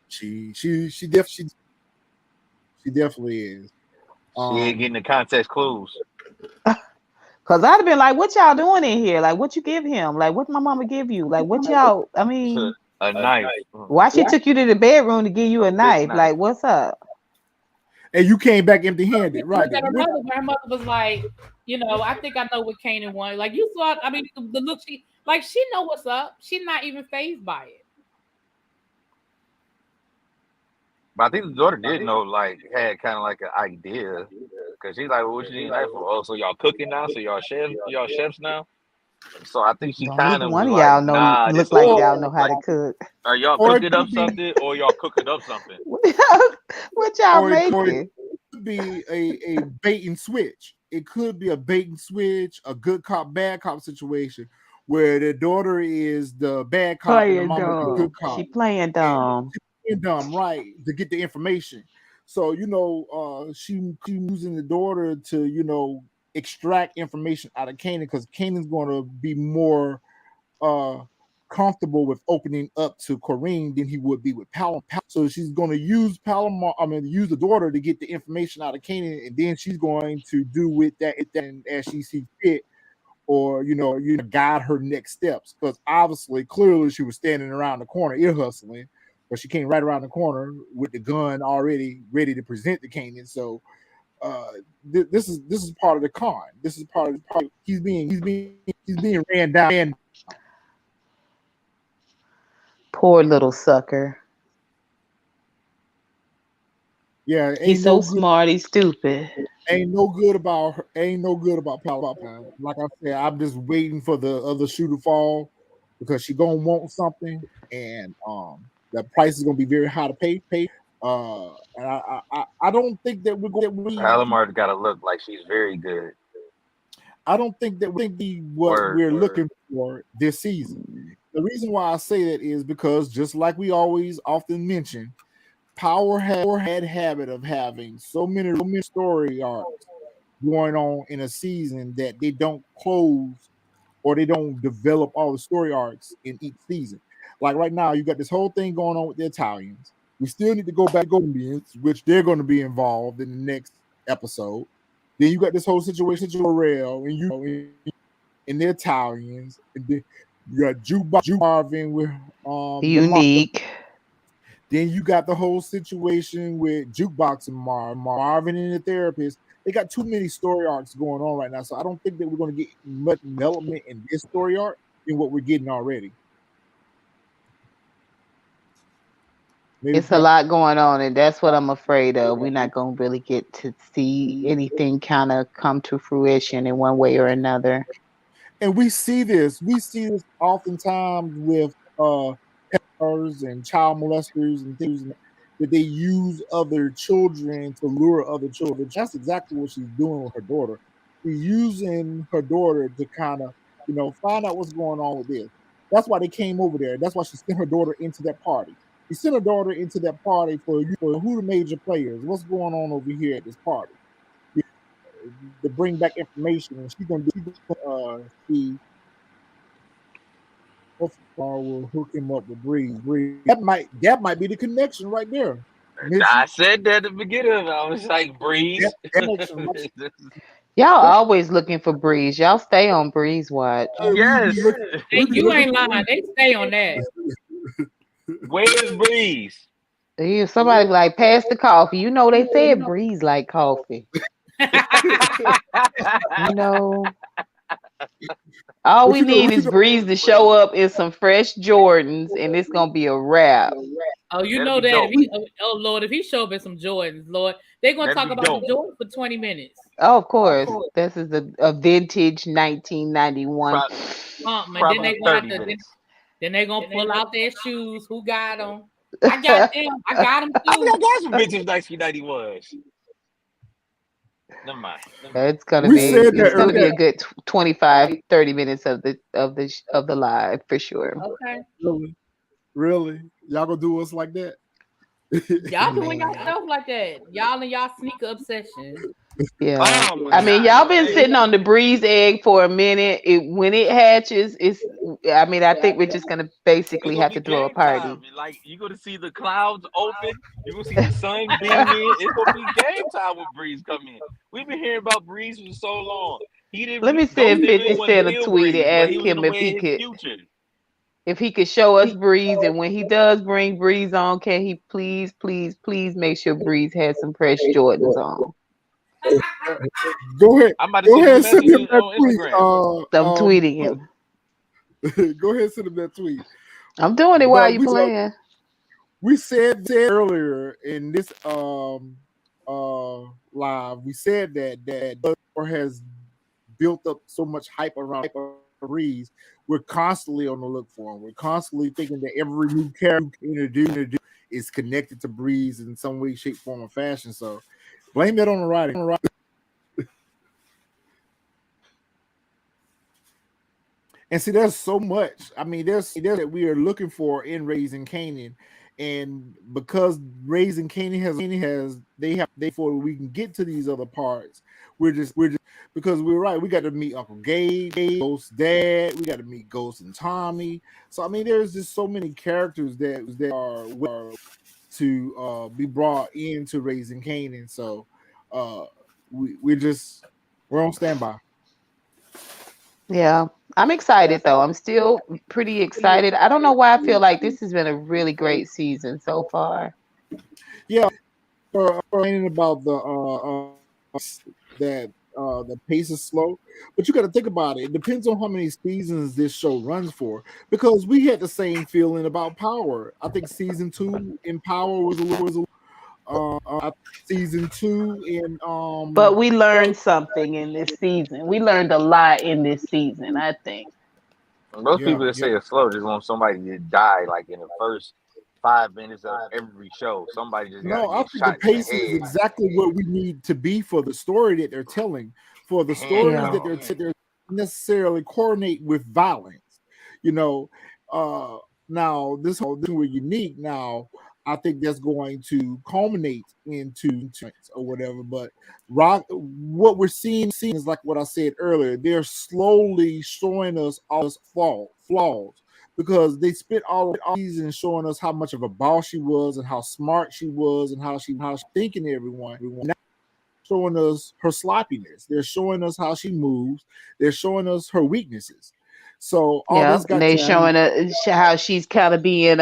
she definitely is. She ain't getting the context clues. Cause I'd have been like, "What y'all doing in here? Like, what you give him? Like, what my mama give you? Like, what y'all? I mean, a knife. Why she took you to the bedroom to give you a knife? Like, what's up?" And you came back empty-handed, right? Her mother was like, I think I know what Kanan wanted. Like you saw, I mean, the look she know what's up. She's not even fazed by it. But I think the daughter did know, like, had kind of like an idea, because she's like, well, "What you need a knife for? Oh, so y'all cooking now? So y'all chefs now?" So I think she kind of one was of y'all like, "Nah, look this like all, y'all know how to cook. Are y'all cooking up something, or y'all cooking up something?" What y'all making? It could be a bait and switch. It could be a bait and switch, a good cop, bad cop situation where the daughter is the bad cop and the mama is the good cop. She playing dumb. Right, to get the information. So she using the daughter to extract information out of Kanan, because Kanan's going to be more comfortable with opening up to Corinne than he would be with Palomar. So she's going to use use the daughter to get the information out of Kanan, and then she's going to do with that as she sees fit, or guide her next steps. Because clearly she was standing around the corner ear hustling, but she came right around the corner with the gun already ready to present to Kanan. So this is part of the con. This is part of he's being ran down. Poor little sucker. Yeah, he's so smart. He's stupid. Ain't no good about her. Ain't no good about Palomar. Like I said, I'm just waiting for the other shoe to fall, because she gonna want something, and the price is gonna be very high to pay. And I don't think that we're going. Palomar's got to look like she's very good. I don't think that we're looking for this season. The reason why I say that is because, just like we always often mention, Power had habit of having so many story arcs going on in a season that they don't close, or they don't develop all the story arcs in each season. Like right now, you got this whole thing going on with the Italians. We still need to go back to Indians, which they're going to be involved in the next episode. Then you got this whole situation with Rail and the Italians, and then you got Jukebox Marvin with Unique. Then you got the whole situation with Jukebox and Marvin and the therapist. They got too many story arcs going on right now, so I don't think that we're going to get much development in this story arc than what we're getting already. It's a lot going on, and that's what I'm afraid of. We're not going to really get to see anything kind of come to fruition in one way or another. And we see this oftentimes with peddlers and child molesters and things that they use other children to lure other children. That's exactly what she's doing with her daughter. She's using her daughter to kind of, find out what's going on with this. That's why they came over there. That's why she sent her daughter into that party. He sent her daughter into that party for who the major players. What's going on over here at this party? to bring back information, and she's gonna see will hook him up with Breeze. That might be the connection right there. I Mitchell. said that at the beginning. I was like, Breeze. That connection right Y'all always looking for Breeze. Y'all stay on Breeze watch. Yes. Hey, you ain't lying. They stay on that. Where's Breeze? Yeah, somebody like pass the coffee. You know they said Breeze like coffee. You know, all we need is Breeze to show up in some fresh Jordans, and it's gonna be a wrap. Oh, you That'd know be that dope. oh Lord, if he show up in some Jordans, Lord, they're gonna That'd talk be about dope. the Jordans for 20 minutes. Oh, of course, this is a vintage 1991. And then Probably they gonna 30 have to, minutes. then they gonna pull out their shoes. Who got them? I got them. I got them I too. forgot that's what vintage 1991 was. Never mind. It's gonna We be said that it's gonna be earlier. a good 25, 30 minutes of the live for sure. Okay. Really, y'all gonna do us like that? Y'all doing y'all Man. stuff like that. Y'all and y'all sneaker obsession. Yeah, Oh my I mean, God, y'all no, been they sitting on the Breeze egg for a minute. When it hatches, it's. I mean, I think we're just gonna it's basically gonna have be to throw a game time. party. Like you're gonna see the clouds open, you're gonna see the sun beam in. It's gonna be game time when Breeze come in. We've been hearing about Breeze for so long. Let me Ghost send didn't 50 really want to Cent a kill tweet and Breeze, but he ask was in him the way of his future. if he could show us Breeze, and when he does bring Breeze on, can he please, please, please make sure Breeze has some fresh Jordans on? Go ahead. I'm about to Go send ahead him a and send message him that on tweet. Instagram. I'm tweeting him. Go ahead and send him that tweet. I'm doing it while But you playing. we said earlier in this live, we said that or has built up so much hype around Breeze. We're constantly on the look for him. We're constantly thinking that every new character introduced is connected to Breeze in some way, shape, form, or fashion. So blame that on the writing. And see, there's so much. I mean, there's that we are looking for in Raising Kanan, and because Raising Kanan has before we can get to these other parts, we're just because we're right. We got to meet Uncle Gabe, Ghost's dad. We got to meet Ghost and Tommy. So I mean, there's just so many characters that are to be brought into Raising Kanan. So we're on standby. Yeah, I'm excited though. I'm still pretty excited. I don't know why I feel like this has been a really great season so far. Yeah, complaining about that the pace is slow, but you got to think about it. It depends on how many seasons this show runs for. Because we had the same feeling about Power. I think season 2 in Power was a little. Season 2 in But we learned something in this season. We learned a lot in this season, I think. Most yeah people that say it's slow just want somebody to die like in the first 5 minutes of every show. Somebody just got to No, I get think the shot in the pace is head. exactly what we need to be for the story that they're telling. For the stories Yeah. that they're necessarily coordinate with violence. You know, now this whole thing we're unique. Now, I think that's going to culminate into or whatever. But what we're seeing is like what I said earlier. They're slowly showing us all this flaws because they spent all season showing us how much of a boss she was and how smart she was and how she thinking everyone. Now showing us her sloppiness. They're showing us how she moves. They're showing us her weaknesses. So all Yeah, this and got they to showing how she's kind of being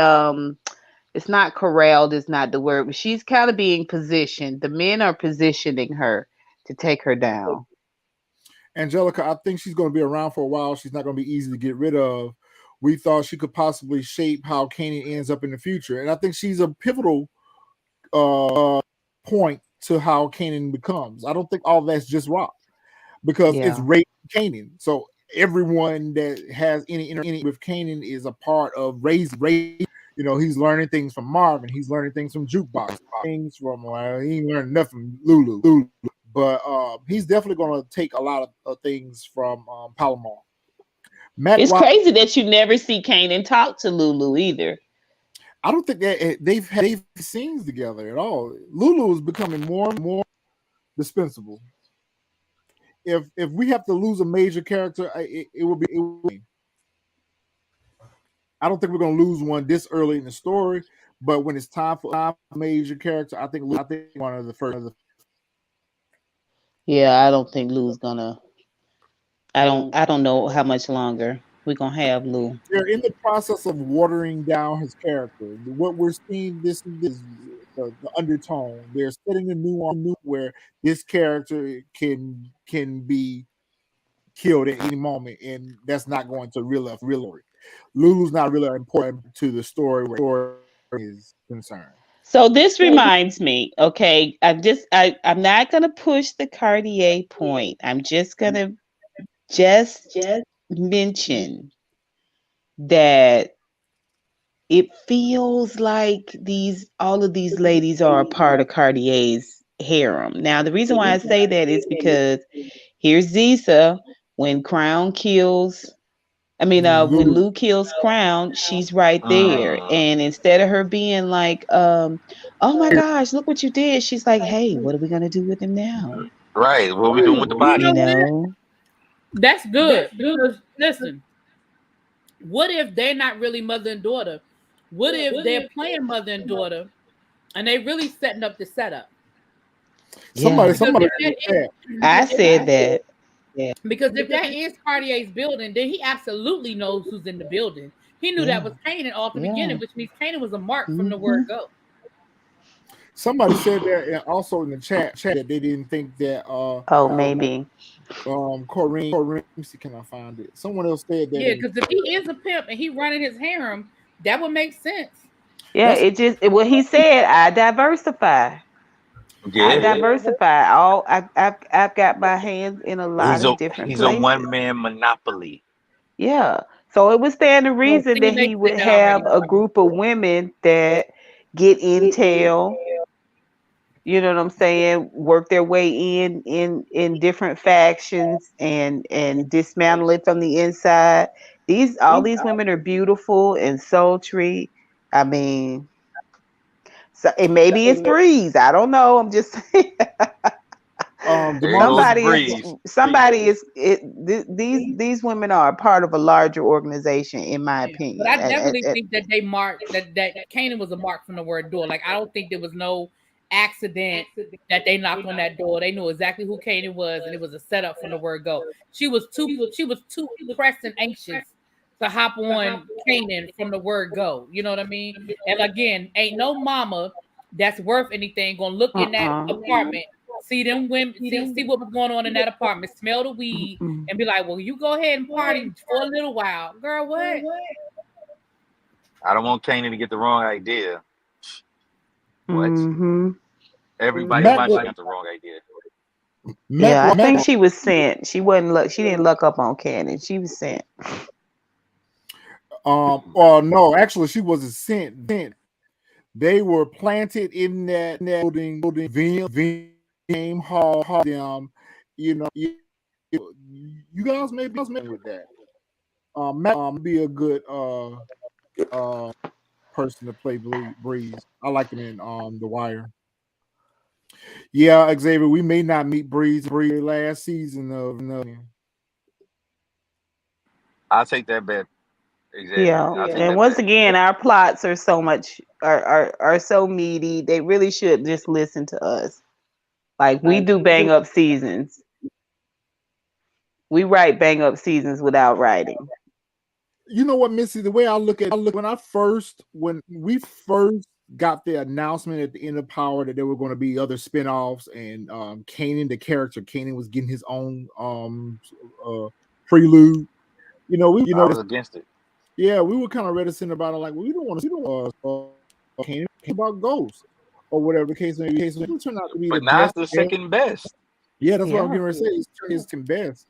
it's not corralled is not the word, but she's kind of being positioned. The men are positioning her to take her down. Angelica, I think she's going to be around for a while. She's not going to be easy to get rid of. We thought she could possibly shape how Kanan ends up in the future. And I think she's a pivotal point to how Kanan becomes. I don't think all that's just Rock because it's Yeah. Ray Kanan. So everyone that has any with Kanan is a part of Ray's. You know, he's learning things from Marvin. He's learning things from Jukebox. Things from he ain't learning nothing from Lulu. But he's definitely going to take a lot of things from Palomar. It's crazy that you never see Kanan talk to Lulu either. I don't think that they've had scenes together at all. Lulu is becoming more and more dispensable. if we have to lose a major character, it will be. I don't think we're going to lose one this early in the story, but when it's time for a major character, I think one of the first. Yeah, I don't think Lou's gonna. I don't know how much longer we're gonna have Lou. They're in the process of watering down his character. What we're seeing this is the undertone. They're setting a new where this character can be killed at any moment, and that's not going to really. Lulu's not really important to the story where is concerned. So this reminds me, okay, I'm not gonna push the Cartier point. I'm just gonna just mention that it feels like all of these ladies are a part of Cartier's harem. Now, the reason why I say that is because here's Zisa when Crown kills. I mean, when Lou kills Crown, she's right there, and instead of her being like, "Oh my gosh, look what you did," she's like, "Hey, what are we gonna do with him now?" Right. What are we doing with the You body? know You what? know? That's good. Because listen, what if they're not really mother and daughter? What if they're playing mother and daughter and they really setting up the setup? Yeah, Somebody I said that. Because if that is Cartier's building, then he absolutely knows who's in the building. He knew that Yeah, was Kanan off the yeah. beginning, which means Kanan was a mark from the Hmm. word go. somebody said that, and also in the chat that they didn't think that Oh, maybe. Corinne. Let me see, can I find it? Someone else said that. Yeah, because if he is a pimp and he running his harem, that would make sense. Yeah, That's what he said. I diversify. I Yeah. diversify. I've got my hands in a lot He's a of different he's a places. one man monopoly. Yeah. So it would stand to No, reason that TNA he said would that already. have a group of women that get intel, you know what I'm saying, work their way in different factions and dismantle it from the inside. These all these women are beautiful and sultry. I mean, so and maybe it's Breeze. I don't know. I'm just saying. There goes Demarcus. Breeze. Somebody is these women are a part of a larger organization, in my Yeah. But opinion. I definitely think that they marked that Kanan was a mark from the word door. Like I don't think there was no accident that they knocked on that door. They knew exactly who Kanan was, and it was a setup from the word go. She was too pressed and anxious to hop on Kanan from the word go. You know what I mean? And again, ain't no mama that's worth anything gonna look in that Uh-uh. apartment, see them women, see what was going on in that apartment, smell the weed, Mm-mm. and be like, "Well, you go ahead and party for a little while, girl." What? I don't want Kanan to get the wrong idea. What? Mm-hmm. Everybody in Mac my street got the wrong idea. Yeah, I think Mac she was sent. She wasn't luck. She didn't luck up on Cannon. She was sent. no, actually she wasn't sent. They were planted in that building game hall them, you know, you guys may be with that. Mac be a good person to play Breeze. I like him in The Wire. Yeah, Xavier, we may not meet Breeze last season of I'll take that bet, Xavier. Yeah. I'll take And that once bet. again, our plots are so much are so meaty. They really should just listen to us. Like we do bang up seasons. We write bang up seasons without writing. you know what, Missy, the way I look when we first got the announcement at the end of Power that there were going to be other spin-offs and Kanan, the character Kanan was getting his own prelude. I was against it. Yeah, we were kind of reticent about it, like, well, we don't want to Kanan about Ghost or whatever the case may be. It turned out to be the But now it's best. the second best. Yeah, that's what I'm Yeah. getting ready to say. It's his best.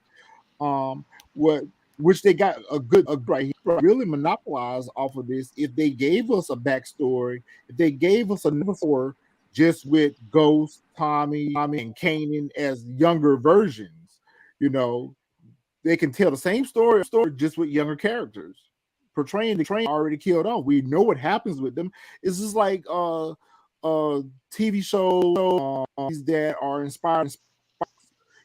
What which they got a good right here, really monopolize off of this. If they gave us a backstory, if they gave us another story just with Ghost, Tommy, and Kanan as younger versions, they can tell the same story just with younger characters, portraying the train already killed on. We know what happens with them. It's just like TV shows that are inspired.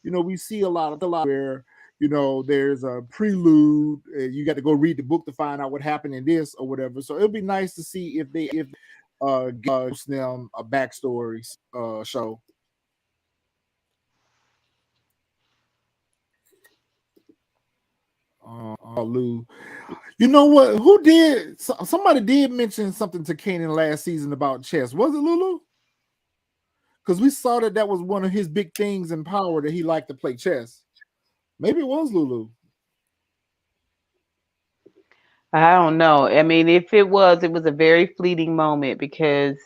we see a lot where there's a prelude. You got to go read the book to find out what happened in this or whatever. So it'll be nice to see if gives them a backstory show. Lou. You know what? Who did? Somebody did mention something to Kanan last season about chess. Was it Lulu? Because we saw that was one of his big things in Power, that he liked to play chess. Maybe it was Lulu. I don't know. I mean, if it was a very fleeting moment because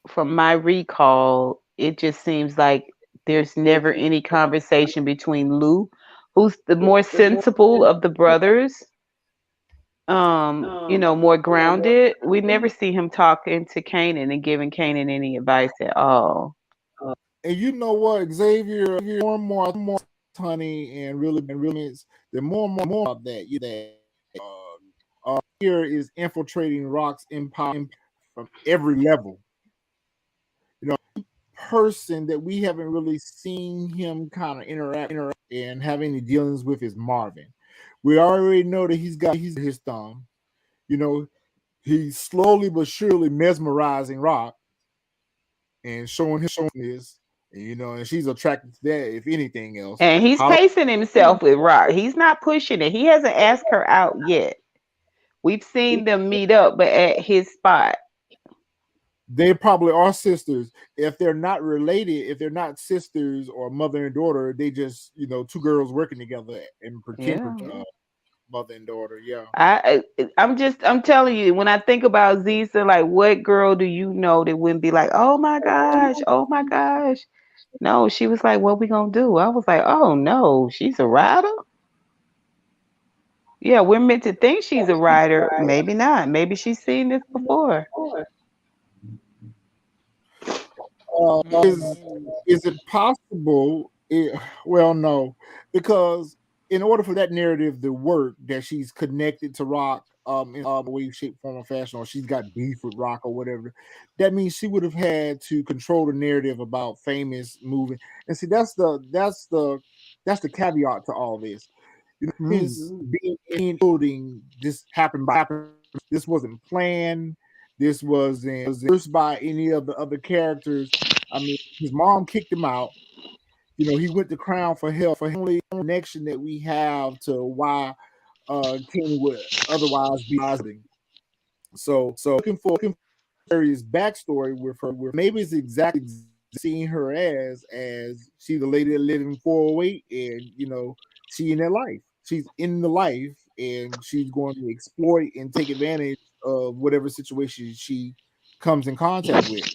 from my recall, it just seems like there's never any conversation between Lou, who's the more sensible of the brothers, more grounded. We never see him talking to Kanan and giving Kanan any advice at all. And you know what, Xavier, more and more, honey, and really, the more and more about that here is infiltrating Rock's empire from every level. Person that we haven't really seen him kind of interact and have any dealings with is Marvin. We already know that he's his thumb. He's slowly but surely mesmerizing Rock and showing this. And she's attracted to that, if anything else. And he's pacing himself with Rock. He's not pushing it. He hasn't asked her out yet. We've seen them meet up, but at his spot. They probably are sisters. If they're not related, if they're not sisters or mother and daughter, they just, two girls working together and pretend mother and daughter. Yeah. I'm telling you, when I think about Ziza, like, what girl do you know that wouldn't be like, oh my gosh. No, she was like, what we gonna do? I was like, oh no, she's a rider? Yeah, we're meant to think she's a rider. Maybe not. Maybe she's seen this before. Is it possible? Well, no, because in order for that narrative to work, that she's connected to Rock in a way, shape, form, or fashion, or she's got beef with Rock or whatever, that means she would have had to control the narrative about Famous moving. And see, that's the caveat to all this. His being building this happened. This wasn't planned. This wasn't by any of the other characters. I mean, his mom kicked him out. He went to Crown for help. For him, the connection that we have to why Kenny would otherwise be building. So looking for Harry's backstory with her, maybe it's exactly seeing her as she's the lady that lived in 408, and she in that life. She's in the life, and she's going to exploit and take advantage of whatever situation she comes in contact with.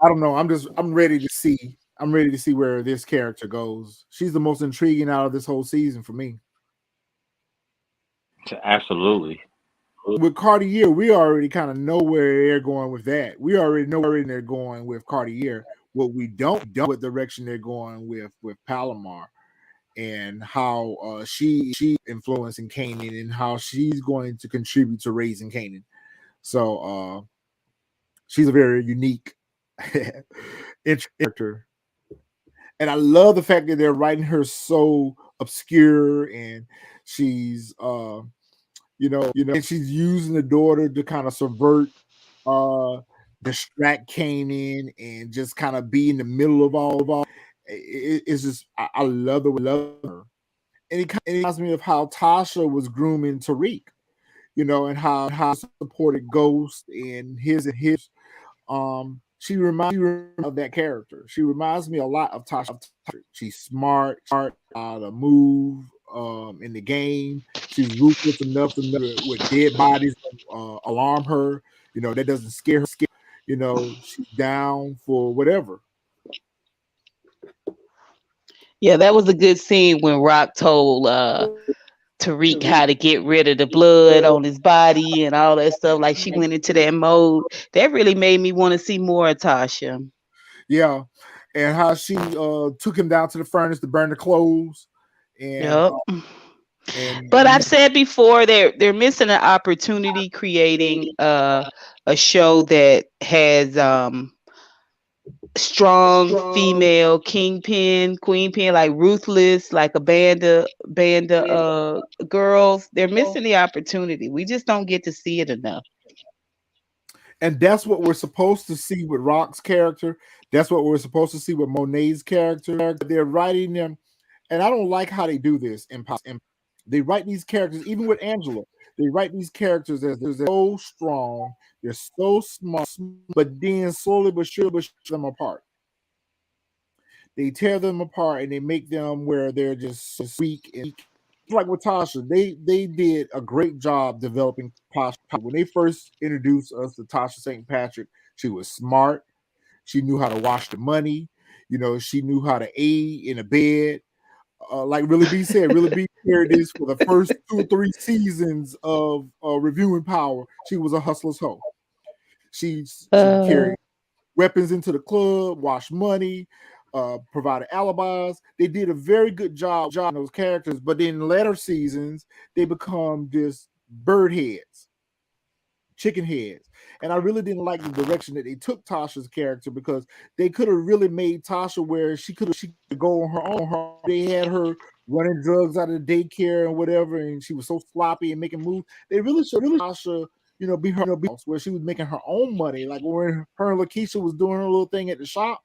I don't know. I'm ready to see. I'm ready to see where this character goes. She's the most intriguing out of this whole season for me. Absolutely. With Cartier, we already kind of know where they're going with that. We already know where they're going with Cartier. What we don't know what direction they're going with Palomar, and how she influencing Kanan, and how she's going to contribute to raising Kanan. So she's a very unique character, and I love the fact that they're writing her so obscure, and she's and she's using the daughter to kind of subvert, distract Kanan, and just kind of be in the middle of all. It's just I love her, and it reminds me of how Tasha was grooming Tariq, and how supported Ghost and his. She reminds me of that character. She reminds me a lot of Tasha. She's smart, to move in the game. She's ruthless enough with dead bodies alarm her. That doesn't scare her. She's down for whatever. Yeah, that was a good scene when Rock told Tariq how to get rid of the blood on his body and all that stuff. Like, she went into that mode. That really made me want to see more of Tasha. Yeah, and how she took him down to the furnace to burn the clothes. And, but I've said before, they're missing an opportunity creating a show that has strong female kingpin, queenpin, like ruthless, like a band of girls. They're missing the opportunity. We just don't get to see it enough. And that's what we're supposed to see with Rock's character. That's what we're supposed to see with Monet's character. They're writing them, and I don't like how they do this. They write these characters, even with Angela. They write these characters as they're so strong, they're so smart, but then slowly but surely them apart. They tear them apart and they make them where they're just so weak and like with Tasha, they did a great job developing Tasha. When they first introduced us to Tasha St. Patrick, she was smart. She knew how to wash the money. You know, she knew how to aid in a bed. Like Really B said, Really B carried this for the first 2 or 3 seasons of Reviewing Power. She was a hustler's hoe. She carried weapons into the club, washed money, provided alibis. They did a very good job on those characters, but in later seasons, they become just bird heads, chicken heads. And I really didn't like the direction that they took Tasha's character, because they could have really made Tasha where she could go on her own. They had her running drugs out of the daycare and whatever, and she was so sloppy and making moves. They really should Tasha, be her boss, where she was making her own money. Like when her and Lakeisha was doing her little thing at the shop,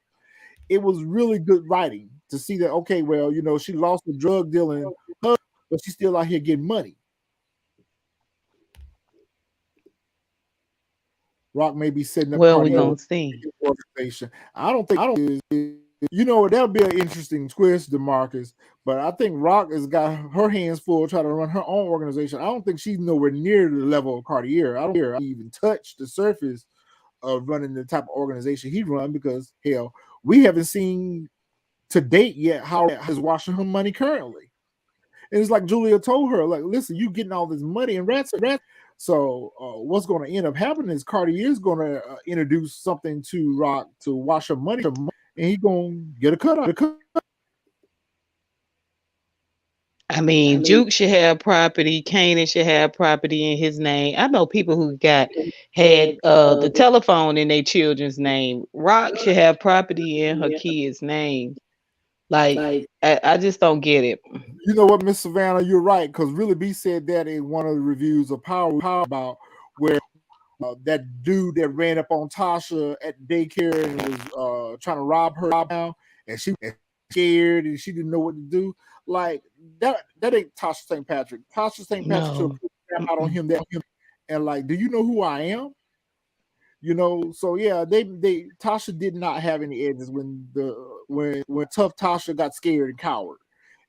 it was really good writing to see that, okay, well, she lost the drug dealing, but she's still out here getting money. Rock may be setting up we're gonna see. Organization. I don't that'll be an interesting twist, DeMarcus. But I think Rock has got her hands full trying to run her own organization. I don't think she's nowhere near the level of Cartier. I don't even touch the surface of running the type of organization he run, because hell, we haven't seen to date yet how is washing her money currently. And it's like Julia told her, like, listen, you getting all this money and rats. So what's going to end up happening is Cartier is going to introduce something to Rock to wash her money, and he's going to get a cut out of it. I mean, Juke should have property. Kanan should have property in his name. I know people who had the telephone in their children's name. Rock should have property in her kids' name. Like, I just don't get it. You know what, Miss Savannah, you're right, because Really B said that in one of the reviews of Power about where that dude that ran up on Tasha at daycare and was trying to rob her now, and she was scared and she didn't know what to do. Like that ain't Tasha St. Patrick. Tasha St. Patrick should put out on him and like, do you know who I am? So yeah, they Tasha did not have any edges when tough Tasha got scared and cowered.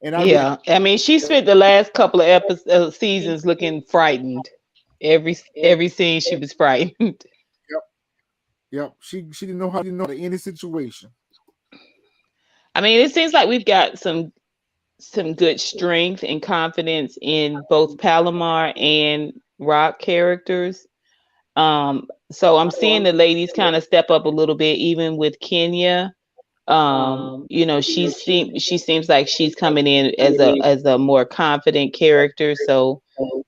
And I mean, she spent the last couple of seasons looking frightened. Every scene she was frightened. Yep. She didn't know how to end any situation. I mean, it seems like we've got some good strength and confidence in both Palomar and Rock characters. So I'm seeing the ladies kind of step up a little bit, even with Kenya. She seems like she's coming in as a more confident character. So,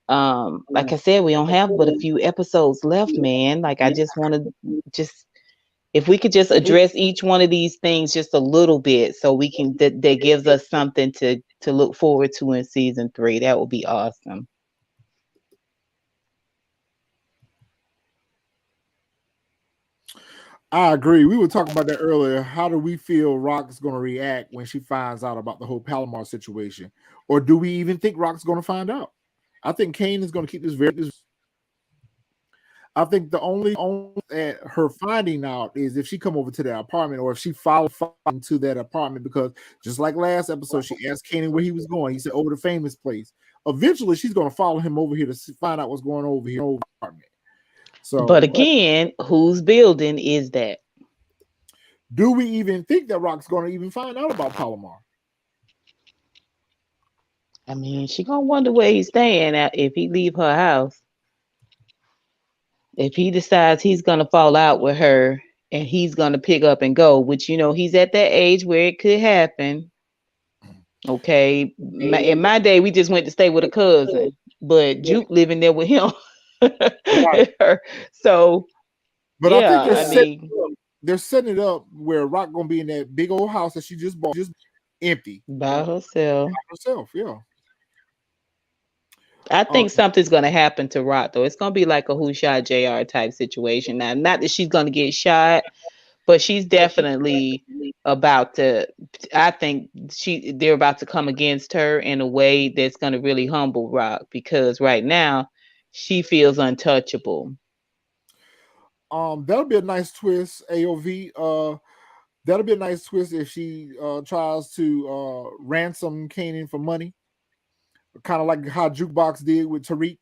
like I said, we don't have but a few episodes left, man. Like, I just want to if we could just address each one of these things just a little bit, so we can that gives us something to look forward to in season 3. That would be awesome. I agree. We were talking about that earlier. How do we feel Rock's going to react when she finds out about the whole Palomar situation? Or do we even think Rock's going to find out? I think Kane is going to keep this very... I think the only at her finding out is if she come over to that apartment, or if she follows to that apartment, because just like last episode, she asked Kanan where he was going. He said over the famous place. Eventually, she's going to follow him over here to find out what's going on over here in the apartment. So, but again, whose building is that? Do we even think that Rock's going to even find out about Palomar? I mean, she gonna wonder where he's staying at if he leave her house. If he decides he's gonna fall out with her and he's gonna pick up and go, which he's at that age where it could happen. Okay, in my day, we just went to stay with a cousin, but Juke living there with him. Right. So, but yeah, I think they're setting it up where Rock gonna be in that big old house that she just bought, just empty by herself. herself. Yeah. I Um, think something's gonna happen to Rock though. It's gonna be like a who shot JR type situation. Now, not that she's gonna get shot, but she's definitely about to. I think they're about to come against her in a way that's gonna really humble Rock because right now she feels untouchable. that'll be a nice twist, AOV. That'll be a nice twist if she tries to ransom Kanan for money, kind of like how Jukebox did with Tariq.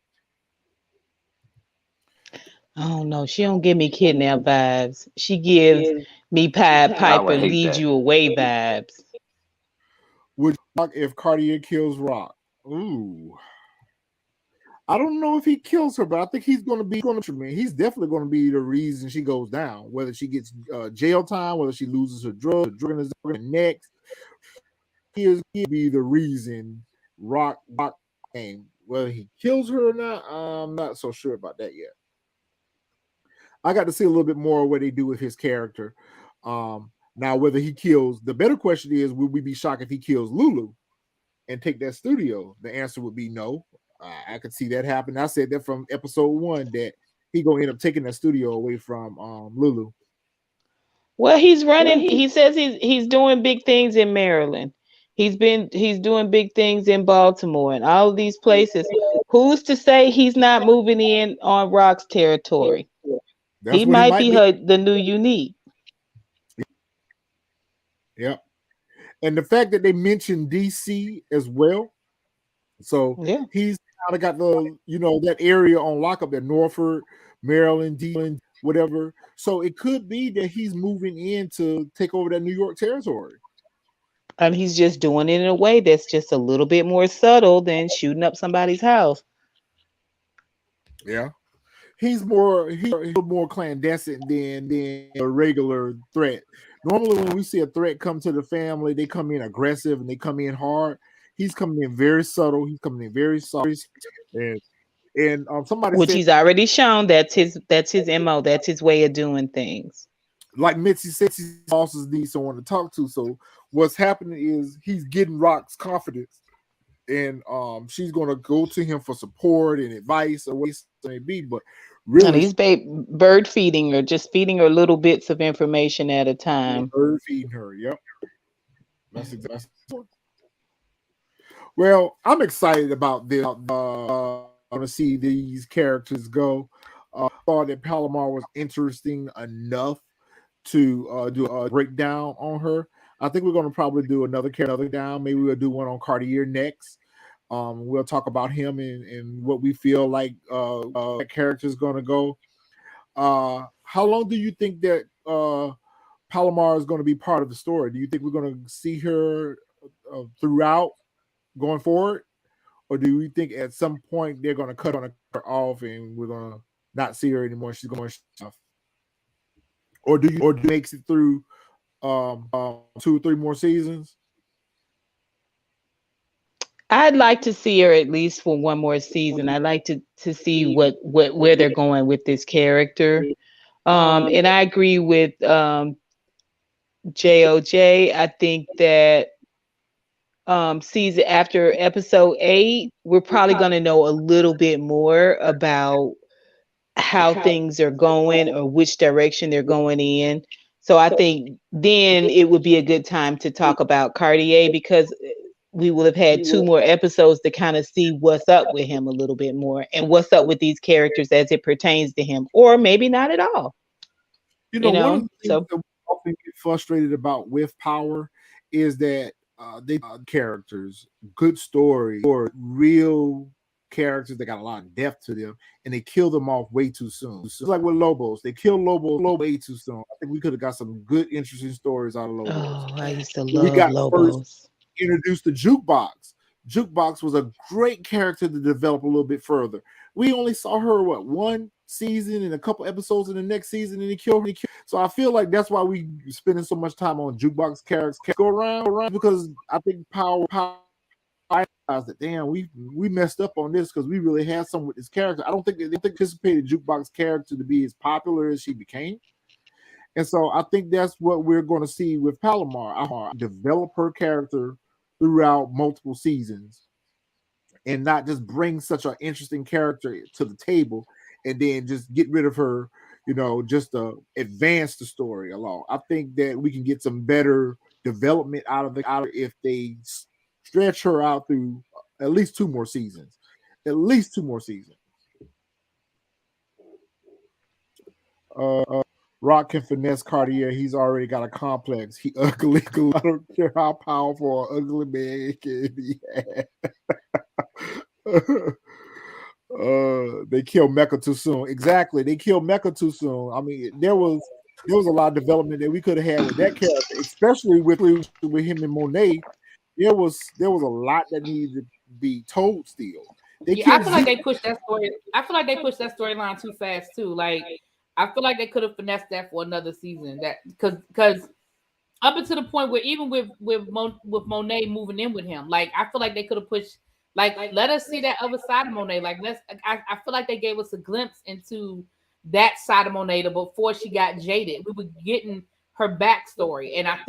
I don't know. She don't give me kidnap vibes. She gives me Pied I would Piper hate lead that. you away vibes. Would Rock if Cartier kills Rock? Ooh, I don't know if he kills her, but I think he's going to be going to me. He's definitely going to be the reason she goes down. Whether she gets jail time, whether she loses her drug next, he'll be the reason Rock came. Whether he kills her or not, I'm not so sure about that yet. I got to see a little bit more of what they do with his character. Now, whether he kills, the better question is, would we be shocked if he kills Lulu and take that studio? The answer would be no. I could see that happen. I said that from episode 1 that he gonna end up taking that studio away from Lulu. Well, he's running. He says he's doing big things in Maryland. He's doing big things in Baltimore and all of these places. Who's to say he's not moving in on Rock's territory? That's He what he might might be be. the new Unique. Yeah, and the fact that they mentioned DC as well, so Yeah. he's kind of got the that area on lockup, that Norfolk, Maryland, D, whatever. So it could be that he's moving in to take over that New York territory. And he's just doing it in a way that's just a little bit more subtle than shooting up somebody's house. Yeah, he's more clandestine than a regular threat. Normally, when we see a threat come to the family, they come in aggressive and they come in hard. He's coming in very subtle. He's coming in very soft. And somebody Which said, he's already shown that's his MO, that's his way of doing things. like Mitzi said, his bosses need someone to talk to. So what's happening is he's getting Rock's confidence, and she's going to go to him for support and advice or what it may be. But And really, he's bird feeding her, just feeding her little bits of information at a time. bird feeding her. Yep, that's exactly. Well, I'm excited about this. To see these characters go. Thought that Palomar was interesting enough to do a breakdown on her. I think we're going to probably do another down. Maybe we'll do one on Cartier next. We'll talk about him and what we feel like that character is going to go. How long do you think that Palomar is going to be part of the story? Do you think we're going to see her throughout going forward? Or do you think at some point they're going to cut her off and we're going to not see her anymore? She's going to off. Or do you makes it through 2 or 3 more seasons? I'd like to see her at least for one more season. I'd like to see where they're going with this character. And I agree with JOJ. I think that season after episode 8, we're probably going to know a little bit more about how things are going or which direction they're going in. So I think then it would be a good time to talk about Cartier because we will have had 2 more episodes to kind of see what's up with him a little bit more and what's up with these characters as it pertains to him, or maybe not at all. One of the things that we often get frustrated about with Power is that they characters, good stories, or real characters that got a lot of depth to them, and they kill them off way too soon. It's like with Lobos, they killed Lobo way too soon. I think we could have got some good, interesting stories out of Lobos. Oh, I used to We got love Lobos. First introduced the Jukebox. Jukebox was a great character to develop a little bit further. We only saw her one season and a couple episodes in the next season, and he killed her. So I feel like that's why we spending so much time on Jukebox characters go around because I think Power that damn we messed up on this because we really had some with this character. I don't think they anticipated Jukebox character to be as popular as she became. And so I think that's what we're going to see with Palomar. I develop her character throughout multiple seasons and not just bring such an interesting character to the table and then just get rid of her, just to advance the story along. I think that we can get some better development out of if they stretch her out through at least 2 more seasons. At least 2 more seasons. Rock can finesse Cartier. He's already got a complex. He ugly. I don't care how powerful an ugly man can be. They killed Mecca too soon. Exactly. They killed Mecca too soon. I mean, there was a lot of development that we could have had with that character, especially with him and Monet. There was a lot that needed to be told still. I feel like they pushed that story. I feel like they pushed that storyline too fast too. Like, I feel like they could have finessed that for another season. That because up until the point where even with Monet moving in with him, like I feel like they could have pushed. Like let us see that other side of Monet. Like I feel like they gave us a glimpse into that side of Monet before she got jaded. We were getting her backstory, and I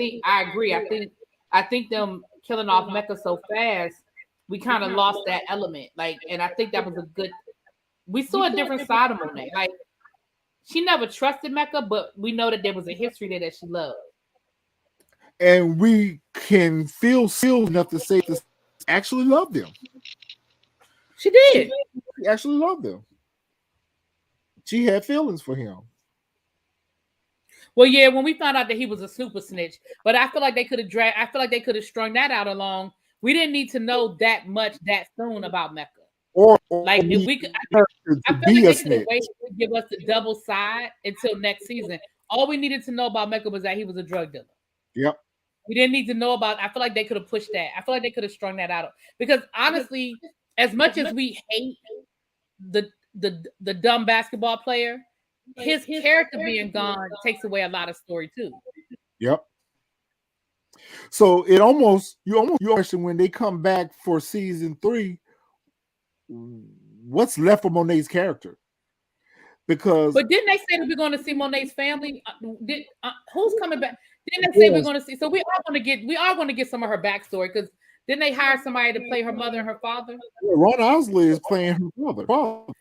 agree. I think them killing off Mecca so fast, we kind of lost that element. Like, and I think that was a good. We saw a different side of Monet. Like, she never trusted Mecca, but we know that there was a history there that she loved. And we can feel enough to say this actually loved them. She did. She actually loved them. She had feelings for him. Well, yeah, when we found out that he was a super snitch, but I feel like they could have strung that out along. We didn't need to know that much that soon about Mecca. Or like if we could, I feel like they could have waited to give us the double side until next season. All we needed to know about Mecca was that he was a drug dealer. Yep. We didn't need to know about. I feel like they could have pushed that. I feel like they could have strung that out because honestly, as much as we hate the dumb basketball player, his character being gone takes away a lot of story too. Yep. So you almost question when they come back for season 3, what's left of Monet's character? But didn't they say that we're going to see Monet's family? Who's coming back? Didn't they say we're going to see? So we are going to get some of her backstory because didn't they hire somebody to play her mother and her father? Yeah, Ron Osley is playing her father.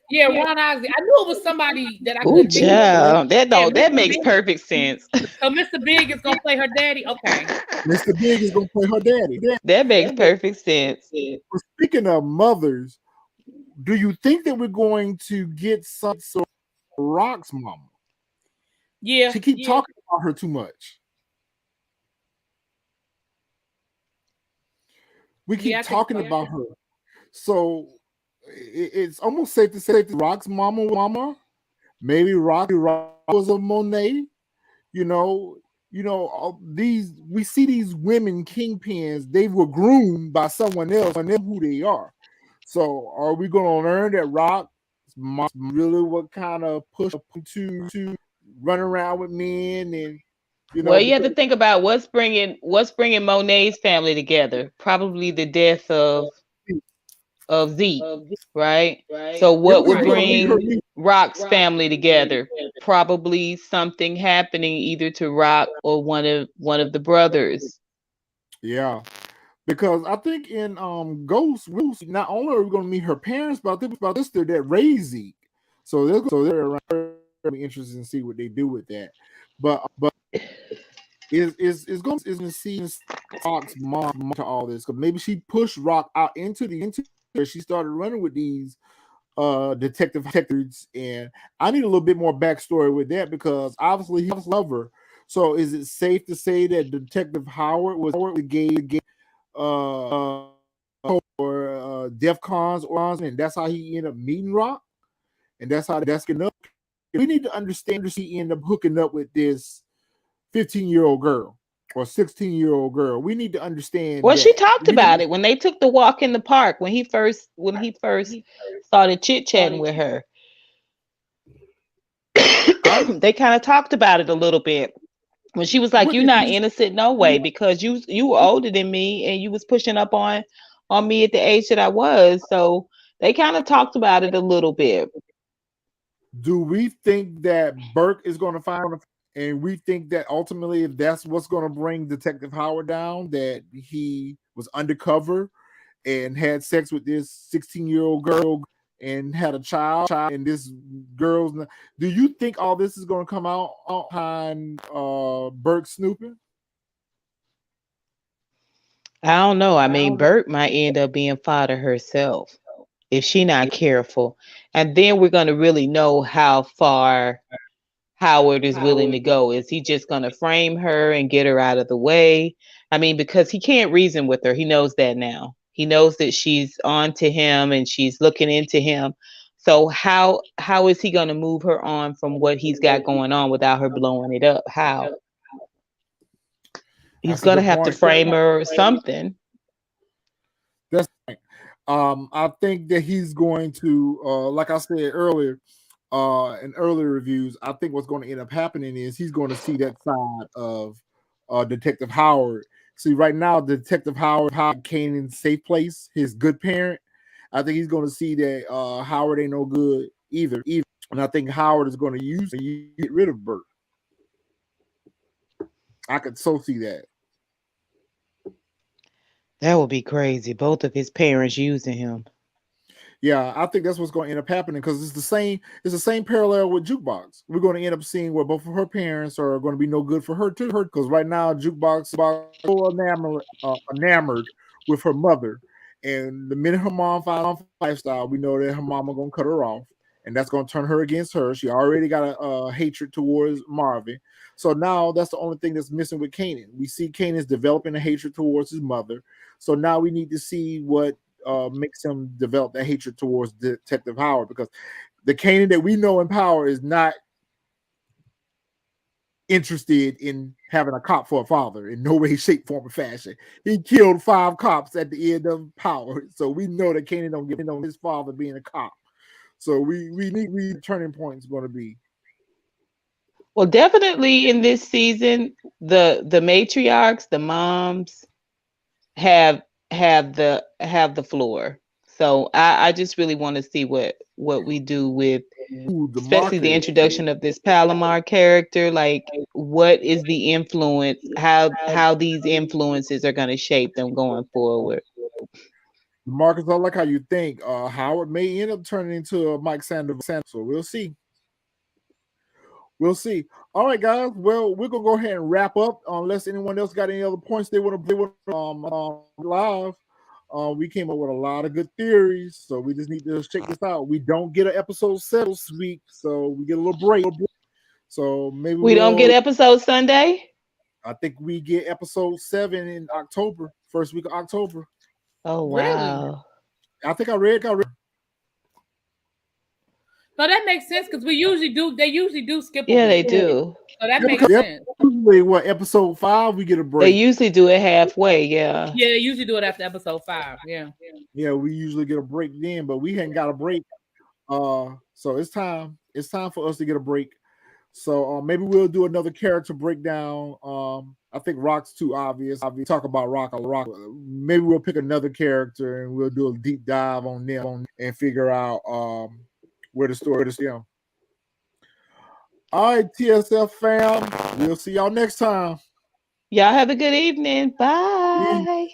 Yeah, Ron Osley. I knew it was somebody that I could. Yeah, that makes perfect sense. So Mr. Big is gonna play her daddy. Okay. Mr. Big is gonna play her daddy. That makes perfect sense. Speaking of mothers, do you think that we're going to get some sort of Rock's mama? Yeah. She keep talking about her too much. We keep talking about her. So it's almost safe to say that Rock's mama, maybe Rock was a Monet. We see these women kingpins. They were groomed by someone else and know who they are. So are we going to learn that Rock really what kind of push to run around with men and well, you have to think about what's bringing Monet's family together. Probably the death of Zeke, right? So what would bring Rock's family together? Probably something happening either to Rock or one of the brothers. Yeah, because I think in Ghost, not only are we going to meet her parents, but I think about this that raised Zeke. So they're around. Be interested to see what they do with that. But is going to see Rock's mom to all this because maybe she pushed Rock out into where she started running with these detectives, and I need a little bit more backstory with that because obviously he was a lover. So is it safe to say that Detective Howard was gay or DEFCONs and that's how he ended up meeting Rock, and that's how that's getting up. We need to understand that he ended up hooking up with this 15-year-old girl or 16-year-old girl. We need to understand. Well, she talked about it when they took the walk in the park when he first started chit-chatting with her. They kind of talked about it a little bit when she was like, "You're not innocent, no way, because you were older than me and you was pushing up on me at the age that I was." So they kind of talked about it a little bit. Do we think that Burke is going to find And we think that ultimately, if that's what's going to bring Detective Howard down, that he was undercover and had sex with this 16-year-old girl and had a child, and this girl's. Do you think all this is going to come out behind Burke snooping? I don't know. I mean, Bert might end up being fodder herself if she not careful. And then we're going to really know how far Howard is willing to go. Is he just going to frame her and get her out of the way? I mean, because he can't reason with her. He knows that now. He knows that she's on to him and she's looking into him. So how is he going to move her on from what he's got going on without her blowing it up? How? He's going to have to frame her something. That's right. I think that he's going to, like I said earlier, in earlier reviews, I think what's going to end up happening is he's going to see that side of Detective Howard. See, right now, Detective Howard, Kanan's safe place, his good parent. I think he's going to see that Howard ain't no good either. And I think Howard is going to use it to get rid of Bert. I could so see that. That would be crazy. Both of his parents using him. Yeah, I think that's what's going to end up happening because it's the same parallel with Jukebox. We're going to end up seeing where both of her parents are going to be no good for her too. Because right now, Jukebox is so enamored with her mother, and the minute her mom finds lifestyle, we know that her mama going to cut her off, and that's going to turn her against her. She already got a hatred towards Marvin, so now that's the only thing that's missing with Kanan. We see Kanan's developing a hatred towards his mother, so now we need to see what makes him develop that hatred towards Detective Howard, because the Kanan that we know in Power is not interested in having a cop for a father in no way, shape, form, or fashion. He killed 5 cops at the end of Power, so we know that Kanan don't get on his father being a cop. So we need turning point is going to be. Well, definitely in this season, the matriarchs, the moms, have the floor. So I just really want to see what we do with especially the introduction of this Palomar character. Like, what is the influence? How these influences are going to shape them going forward. Marcus, I like how you think. Howard may end up turning into a Mike Sanders, so we'll see. We'll see. All right, guys. Well, we're gonna go ahead and wrap up. Unless anyone else got any other points they want to live. We came up with a lot of good theories, so we just need to check this out. We don't get an episode 7 this week, so we get a little break. So maybe we don't get episode Sunday. I think we get episode 7 in October, first week of October. Oh wow! Really? I think I read. No, that makes sense because we usually do. They usually do skip. Yeah, they do. So that makes sense. Usually, what episode 5 we get a break. They usually do it halfway. Yeah. Yeah, they usually do it after episode 5. Yeah. Yeah, we usually get a break then, but we hadn't got a break. So it's time. It's time for us to get a break. So maybe we'll do another character breakdown. I think Rock's too obvious. We talk about Rock. Maybe we'll pick another character and we'll do a deep dive on them and figure out where the story is. All right, TSF fam. We'll see y'all next time. Y'all have a good evening. Bye.